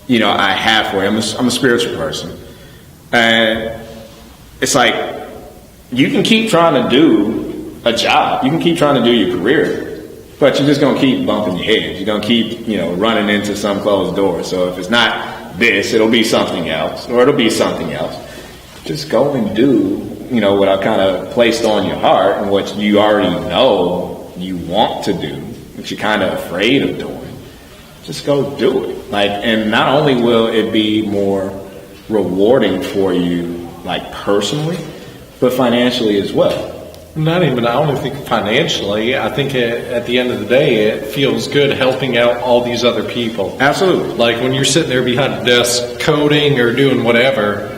I have for you. I'm a spiritual person. And it's like, you can keep trying to do a job. You can keep trying to do your career, but you're just going to keep bumping your head. You're going to keep, running into some closed door. So if it's not this, it'll be something else, or it'll be something else. Just go and do, what I kind of placed on your heart and what you already know you want to do, but you're kind of afraid of doing. Just go do it. Like, and not only will it be more rewarding for you, like, personally, but financially as well. I don't think financially. I think at the end of the day, it feels good helping out all these other people. Absolutely. Like, when you're sitting there behind a desk coding or doing whatever,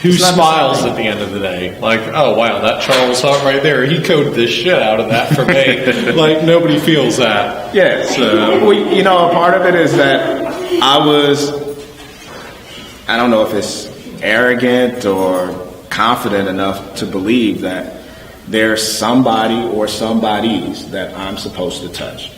who smiles at the end of the day? Like, oh, wow, that Charles Hunt right there, he coded this shit out of that for me. Like, nobody feels that. Yeah. So, a part of it is that I don't know if it's arrogant or confident enough to believe that there's somebody or somebodies that I'm supposed to touch.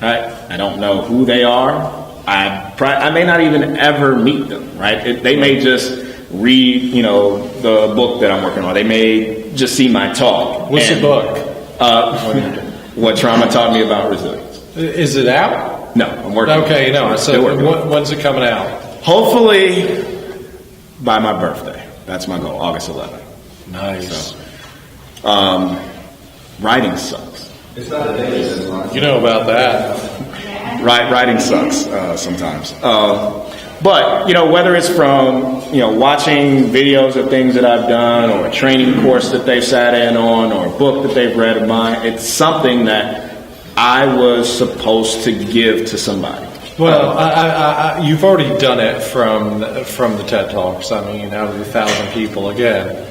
right? I don't know who they are. I may not even ever meet them, right? They may just read, the book that I'm working on. They may just see my talk. What's the book? What Trauma Taught Me About Resilience. Is it out? No, I'm working. Okay, so when's it coming out? Hopefully by my birthday. That's my goal, August 11th. Nice. So, writing sucks. It's not a day. You know about that. Writing sucks sometimes. But, whether it's from, watching videos of things that I've done or a training course that they've sat in on or a book that they've read of mine, it's something that I was supposed to give to somebody. Well, you've already done it from the TED Talks. I mean, out of the 1,000 people, again,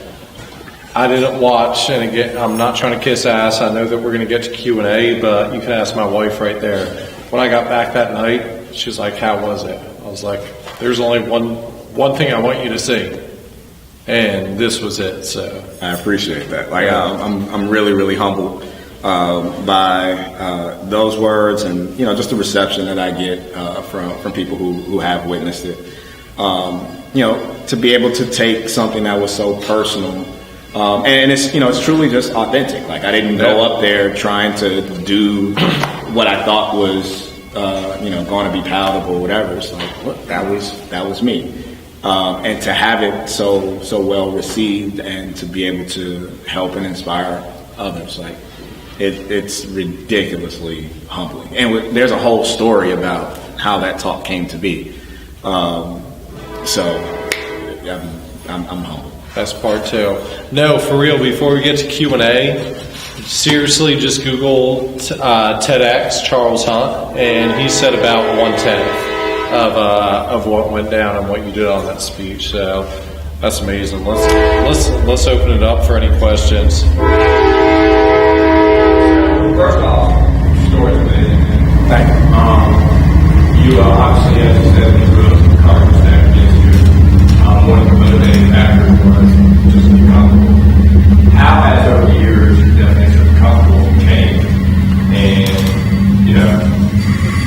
I didn't watch, and again, I'm not trying to kiss ass. I know that we're going to get to Q&A, but you can ask my wife right there. When I got back that night, she was like, "How was it?" I was like, "There's only one thing I want you to see," and this was it. So I appreciate that. I'm really, really humbled by those words, and just the reception that I get from people who have witnessed it. To be able to take something that was so personal, and it's truly just authentic. Like, I didn't go up there trying to do what I thought was going to be palatable or whatever. So look, that was me. And to have it so well received and to be able to help and inspire others, like it's ridiculously humbling. And there's a whole story about how that talk came to be. So I'm humbled. that's part two. No, for real. Before we get to Q&A, seriously, just Google TEDx Charles Hunt, and he said about 1/10 of what went down and what you did on that speech. So that's amazing. Let's open it up for any questions. First off, story's amazing. Thank you. You obviously, as you said, you really covered that against you. One of the motivating factors was just to be comfortable. How has over the years your definition of comfortable changed? And,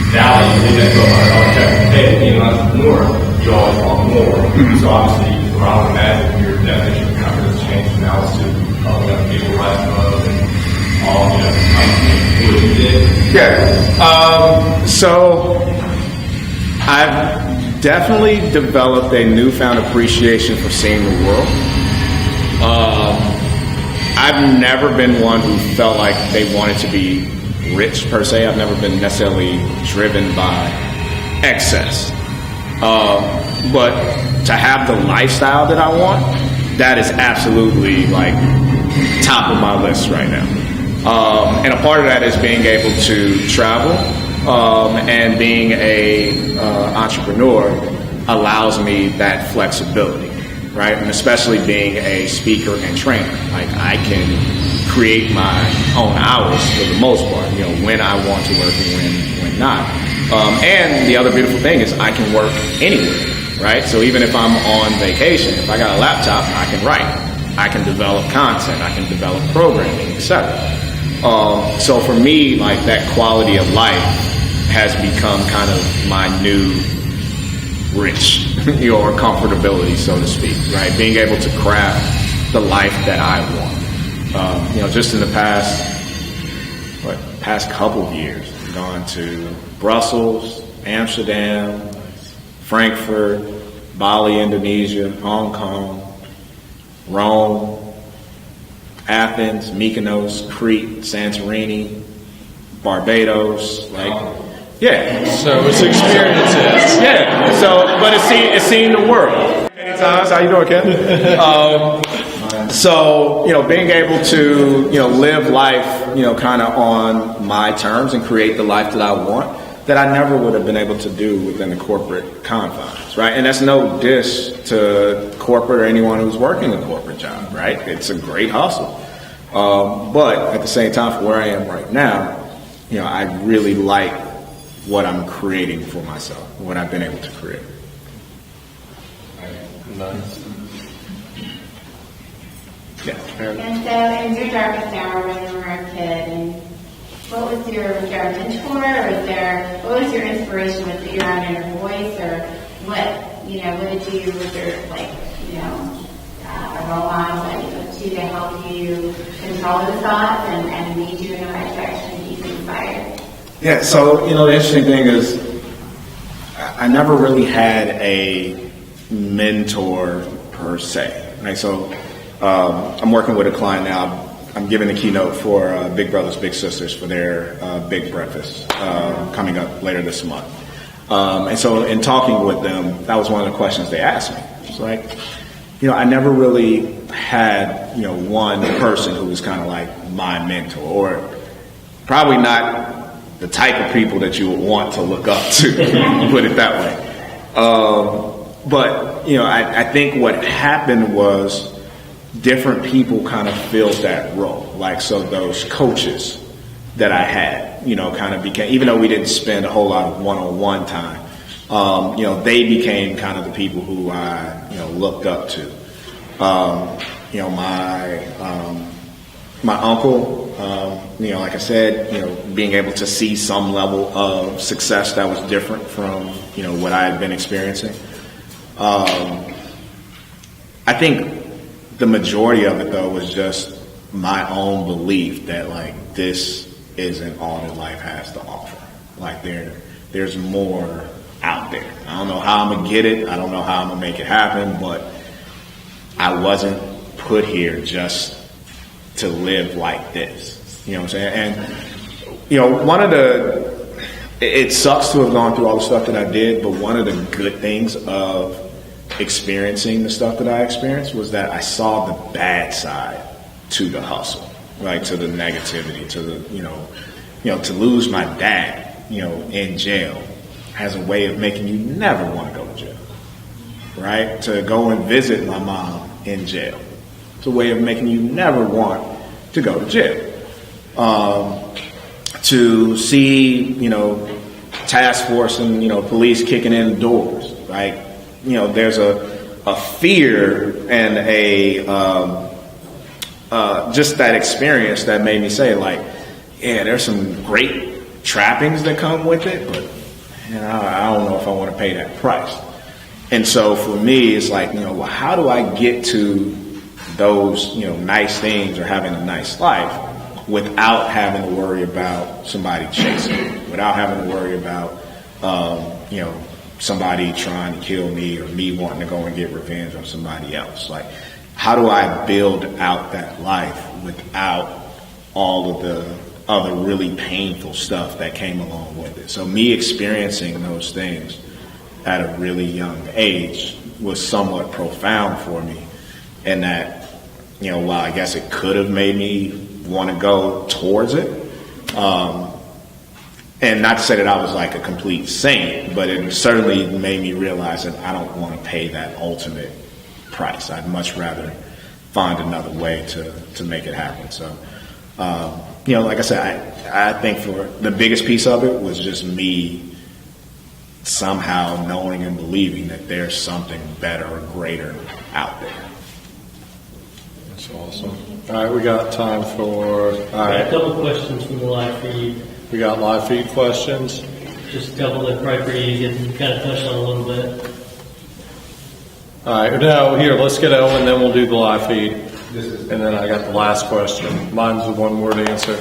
now that you did that book, I always check, hey, being an entrepreneur, you always want more. So obviously, what I would imagine your definition of comfort has changed now is to other people right above and all, what you did. Yeah. So I've definitely developed a newfound appreciation for seeing the world. I've never been one who felt like they wanted to be rich per se. I've never been necessarily driven by excess. But to have the lifestyle that I want, that is absolutely like top of my list right now. And a part of that is being able to travel, and being a entrepreneur allows me that flexibility, right? And especially being a speaker and trainer, like I can create my own hours for the most part, when I want to work and when not. And the other beautiful thing is I can work anywhere, right? So even if I'm on vacation, if I got a laptop, I can write, I can develop content, I can develop programming, etc. So for me, like that quality of life has become kind of my new rich, or comfortability, so to speak, right? Being able to craft the life that I want. Just in the past couple of years, I've gone to Brussels, Amsterdam, Frankfurt, Bali, Indonesia, Hong Kong, Rome, Athens, Mykonos, Crete, Santorini, Barbados, yeah. So it's experiences. Yeah. So, but it's seen the world. Many times. How you doing, Ken? So, being able to, live life, kind of on my terms and create the life that I want, that I never would have been able to do within the corporate confines, right? And that's no diss to corporate or anyone who's working a corporate job, right? It's a great hustle. But at the same time, for where I am right now, I really like what I'm creating for myself, what I've been able to create. Nice. Yeah. And so, in your darkest hour when you were a kid, and what was was there a mentor, or what was your inspiration? Was it your own inner voice, or what did you, was there a role model that you looked to help you control those thoughts and lead you in the right direction and keep you inspired? Yeah, so, the interesting thing is I never really had a mentor per se, right? So I'm working with a client now. I'm giving a keynote for Big Brothers Big Sisters for their big breakfast coming up later this month. And so in talking with them, that was one of the questions they asked me. It's like, I never really had, one person who was kind of like my mentor, or probably not the type of people that you would want to look up to, put it that way. But, I think what happened was different people kind of filled that role. Like, so those coaches that I had, kind of became, even though we didn't spend a whole lot of one-on-one time, they became kind of the people who I, looked up to. My uncle, like I said, being able to see some level of success that was different from, what I had been experiencing. I think the majority of it, though, was just my own belief that, like, this isn't all that life has to offer. Like, there's more out there. I don't know how I'm going to get it. I don't know how I'm going to make it happen, but I wasn't put here just to live like this. You know what I'm saying? And, it sucks to have gone through all the stuff that I did, but one of the good things of experiencing the stuff that I experienced was that I saw the bad side to the hustle, right? To the negativity, to the, to lose my dad, in jail has a way of making you never want to go to jail, right? To go and visit my mom in jail, it's a way of making you never want to go to jail. To see, task force and, police kicking in doors, right? There's a fear and just that experience that made me say, like, yeah, there's some great trappings that come with it, but I don't know if I want to pay that price. And so for me, it's like, well, how do I get to those, nice things or having a nice life without having to worry about somebody chasing me, without having to worry about, somebody trying to kill me or me wanting to go and get revenge on somebody else. Like, how do I build out that life without all of the other really painful stuff that came along with it? So me experiencing those things at a really young age was somewhat profound for me, and that, while I guess it could have made me want to go towards it, and not to say that I was like a complete saint, but it certainly made me realize that I don't want to pay that ultimate price. I'd much rather find another way to make it happen. So, like I said, I think for the biggest piece of it was just me somehow knowing and believing that there's something better or greater out there. That's awesome. All right, we got time for... A couple questions from the live feed. We got live feed questions. Just a couple that probably pretty easy to kind of touch on a little bit. All right, now here, let's get Owen, and then we'll do the live feed. And then I got the last question. Mine's a one-word answer.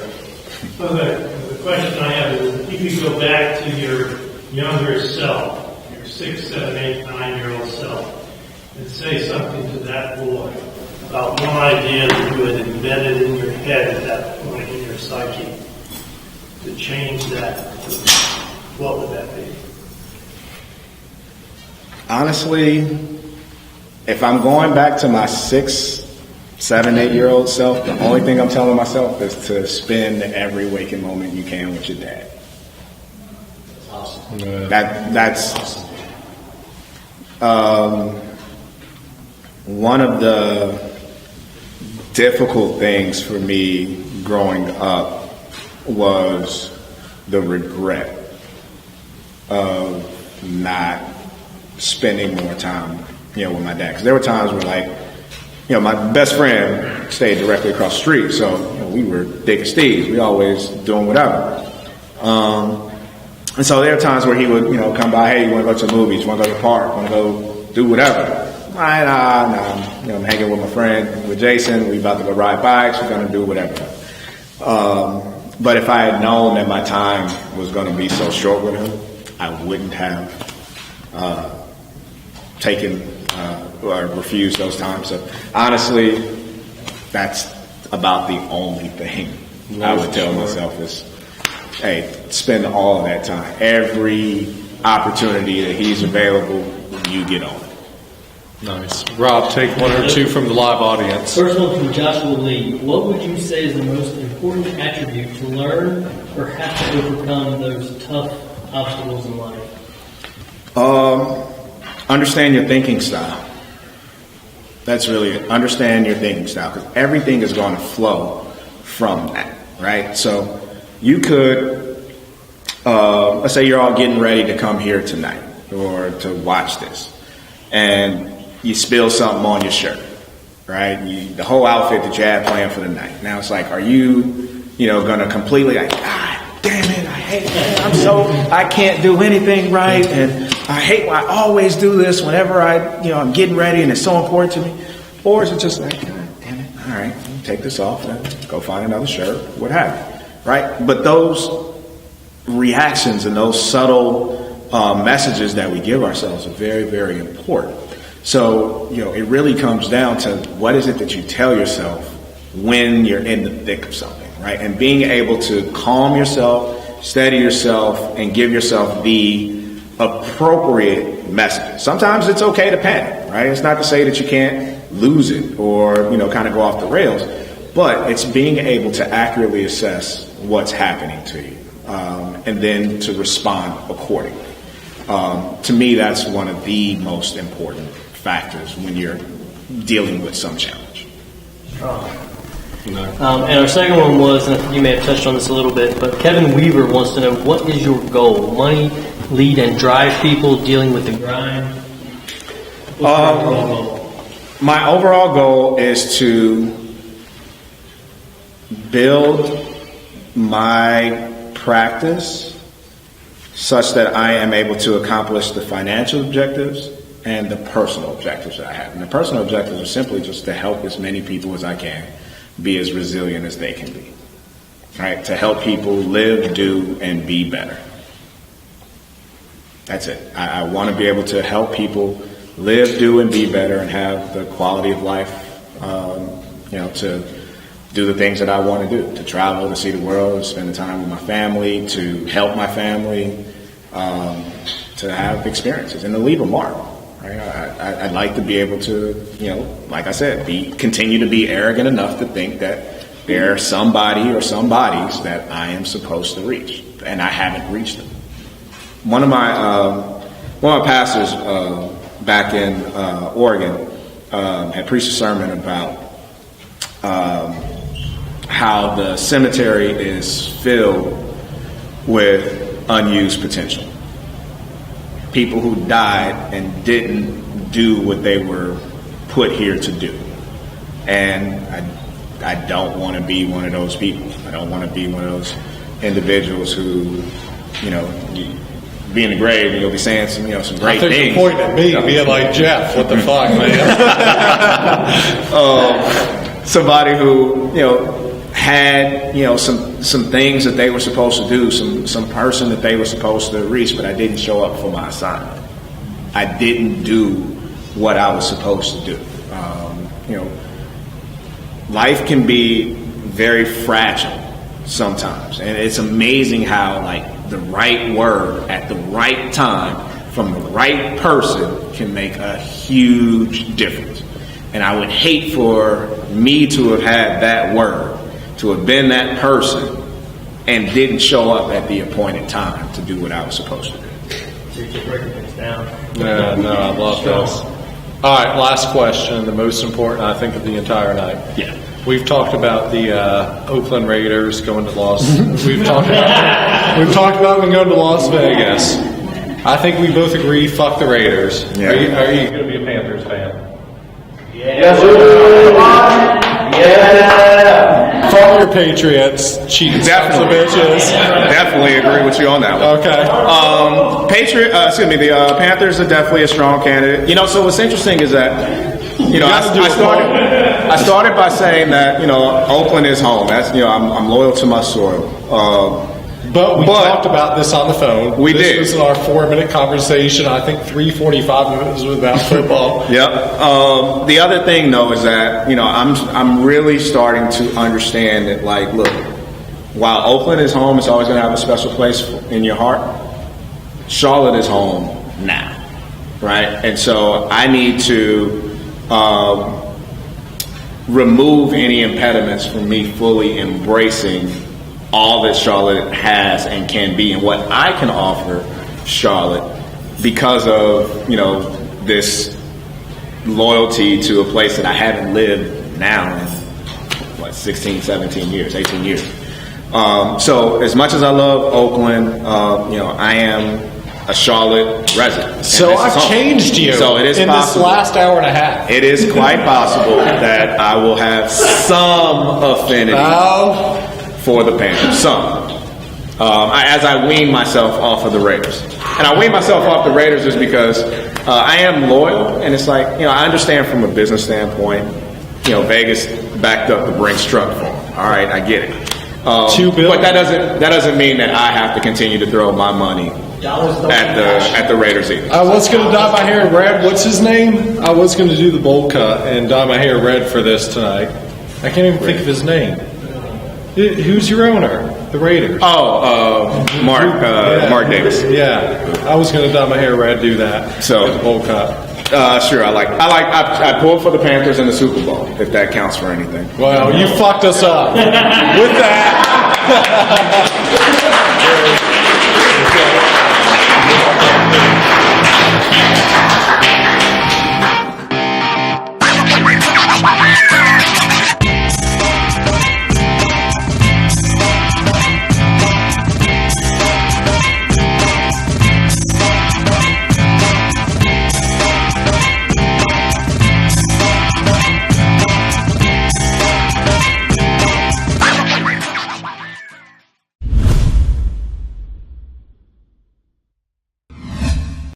Well, the question I have is, if you could go back to your younger self, your 6, 7, 8, 9-year-old self, and say something to that boy about one idea that you had embedded in your head at that point in your psyche, to change that, what would that be? Honestly, if I'm going back to my 6, 7, 8-year-old self, the only thing I'm telling myself is to spend every waking moment you can with your dad. That's awesome. Yeah. That's one of the difficult things for me growing up was the regret of not spending more time, with my dad. Because there were times where, like, my best friend stayed directly across the street, so we were thick as thieves. We always doing whatever. And so there are times where he would, come by, hey, you want to go to the movies, you want to go to the park, want to go do whatever. I'm hanging with my friend, with Jason, we about to go ride bikes, we're going to do whatever. But if I had known that my time was going to be so short with him, I wouldn't have taken or refused those times. So honestly, that's about the only thing I would tell myself is, hey, spend all of that time. Every opportunity that he's available, you get on it. Nice. Rob, take one or two from the live audience. First one from Joshua Lee. What would you say is the most important attribute to learn or have to overcome those tough obstacles in life? Understand your thinking style. That's really it. Understand your thinking style, because everything is going to flow from that, right? So you could, let's say you're all getting ready to come here tonight or to watch this, and you spill something on your shirt, right? The whole outfit that you had planned for the night. Now it's like, are you, going to completely like, damn it, I hate it. I can't do anything right, and I always do this whenever I'm getting ready and it's so important to me. Or is it just like, God damn it, all right, take this off and go find another shirt, what have you, right? But those reactions and those subtle messages that we give ourselves are very, very important. So, it really comes down to what is it that you tell yourself when you're in the thick of something, right? And being able to calm yourself, steady yourself, and give yourself the appropriate message. Sometimes it's okay to panic, right? It's not to say that you can't lose it or, kind of go off the rails, but it's being able to accurately assess what's happening to you, and then to respond accordingly. To me, that's one of the most important factors when you're dealing with some challenge. And our second one was, and I think you may have touched on this a little bit, but Kevin Weaver wants to know, what is your goal? Money, lead, and drive people, dealing with the grind? What's your overall goal? My overall goal is to build my practice such that I am able to accomplish the financial objectives and the personal objectives that I have. And the personal objectives are simply just to help as many people as I can be as resilient as they can be, right? To help people live, do, and be better. That's it. I want to be able to help people live, do, and be better and have the quality of life, to do the things that I want to do, to travel, to see the world, to spend the time with my family, to help my family, to have experiences and to leave a mark. Right? I'd like to be able to, like I said, continue to be arrogant enough to think that there's somebody or some bodies that I am supposed to reach, and I haven't reached them. One of my pastors back in Oregon had preached a sermon about how the cemetery is filled with unused potential. People who died and didn't do what they were put here to do. And I don't want to be one of those people. I don't want to be one of those individuals who, be in the grave and you'll be saying some great things. You're pointing at me, being like, Jeff, what the fuck, man? Somebody who, had, some things that they were supposed to do, some person that they were supposed to reach, but I didn't show up for my assignment. I didn't do what I was supposed to do. Life can be very fragile sometimes, and it's amazing how, the right word at the right time from the right person can make a huge difference. And I would hate for me to have had that word, to have been that person, and didn't show up at the appointed time to do what I was supposed to do. So you're just breaking things down. Yeah, no, I love this. All right, last question, the most important, I think, of the entire night. Yeah. We've talked about the Oakland Raiders going to We've talked about them going to Las Vegas. I think we both agree, fuck the Raiders. Yeah. Are you going to be a Panthers fan? Fuck your Patriots, cheating sons of bitches. Definitely agree with you on that one. Okay. The Panthers are definitely a strong candidate. So what's interesting is that, I started by saying that, Oakland is home. That's, I'm loyal to my soil. But we talked about this on the phone. We did. This was in our 4-minute conversation. I think 3:45 minutes was about football. Yep. The other thing, though, is that, I'm really starting to understand that, like, look, while Oakland is home, it's always going to have a special place in your heart. Charlotte is home now, right? And so I need to remove any impediments from me fully embracing all that Charlotte has and can be, and what I can offer Charlotte because of, this loyalty to a place that I haven't lived now in 16, 17 years, 18 years. So as much as I love Oakland, I am a Charlotte resident. So I've changed you so it is in possible, this last hour and a half. It is quite possible that I will have some affinity for the Panthers, some. As I wean myself off of the Raiders. And I wean myself off the Raiders just because I am loyal, and it's like, I understand from a business standpoint, Vegas backed up the Brinks truck for them. All right, I get it. $2 billion. But that doesn't mean that I have to continue to throw my money at the Raiders either. I was going to dye my hair red. What's his name? I was going to do the bowl cut and dye my hair red for this tonight. I can't even think of his name. Who's your owner? The Raiders. Mark Davis. Yeah, I was going to dye my hair red, do that. So the bowl cut. Sure. I pulled for the Panthers in the Super Bowl, if that counts for anything. Well, you fucked us up with that.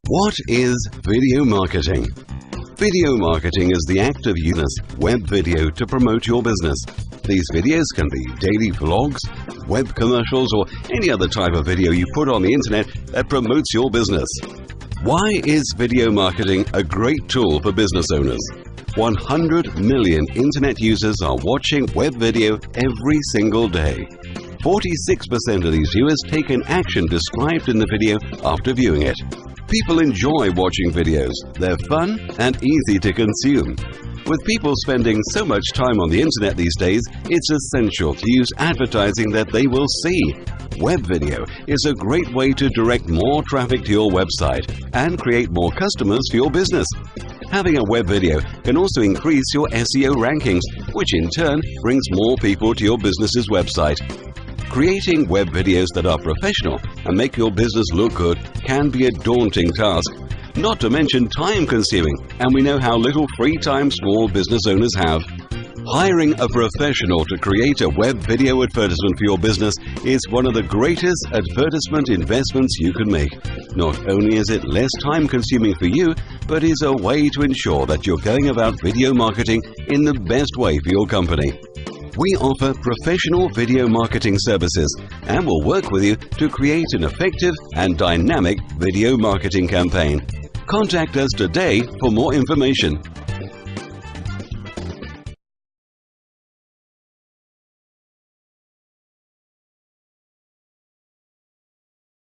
What is video marketing? Video marketing is the act of using web video to promote your business. These videos can be daily vlogs, web commercials, or any other type of video you put on the internet that promotes your business. Why is video marketing a great tool for business owners? 100 million internet users are watching web video every single day. 46% of these viewers take an action described in the video after viewing it. People enjoy watching videos. They're fun and easy to consume. With people spending so much time on the internet these days, it's essential to use advertising that they will see. Web video is a great way to direct more traffic to your website and create more customers for your business. Having a web video can also increase your SEO rankings, which in turn brings more people to your business's website. Creating web videos that are professional and make your business look good can be a daunting task, not to mention time-consuming, and we know how little free time small business owners have. Hiring a professional to create a web video advertisement for your business is one of the greatest advertisement investments you can make. Not only is it less time-consuming for you, but is a way to ensure that you're going about video marketing in the best way for your company. We offer professional video marketing services and will work with you to create an effective and dynamic video marketing campaign. Contact us today for more information.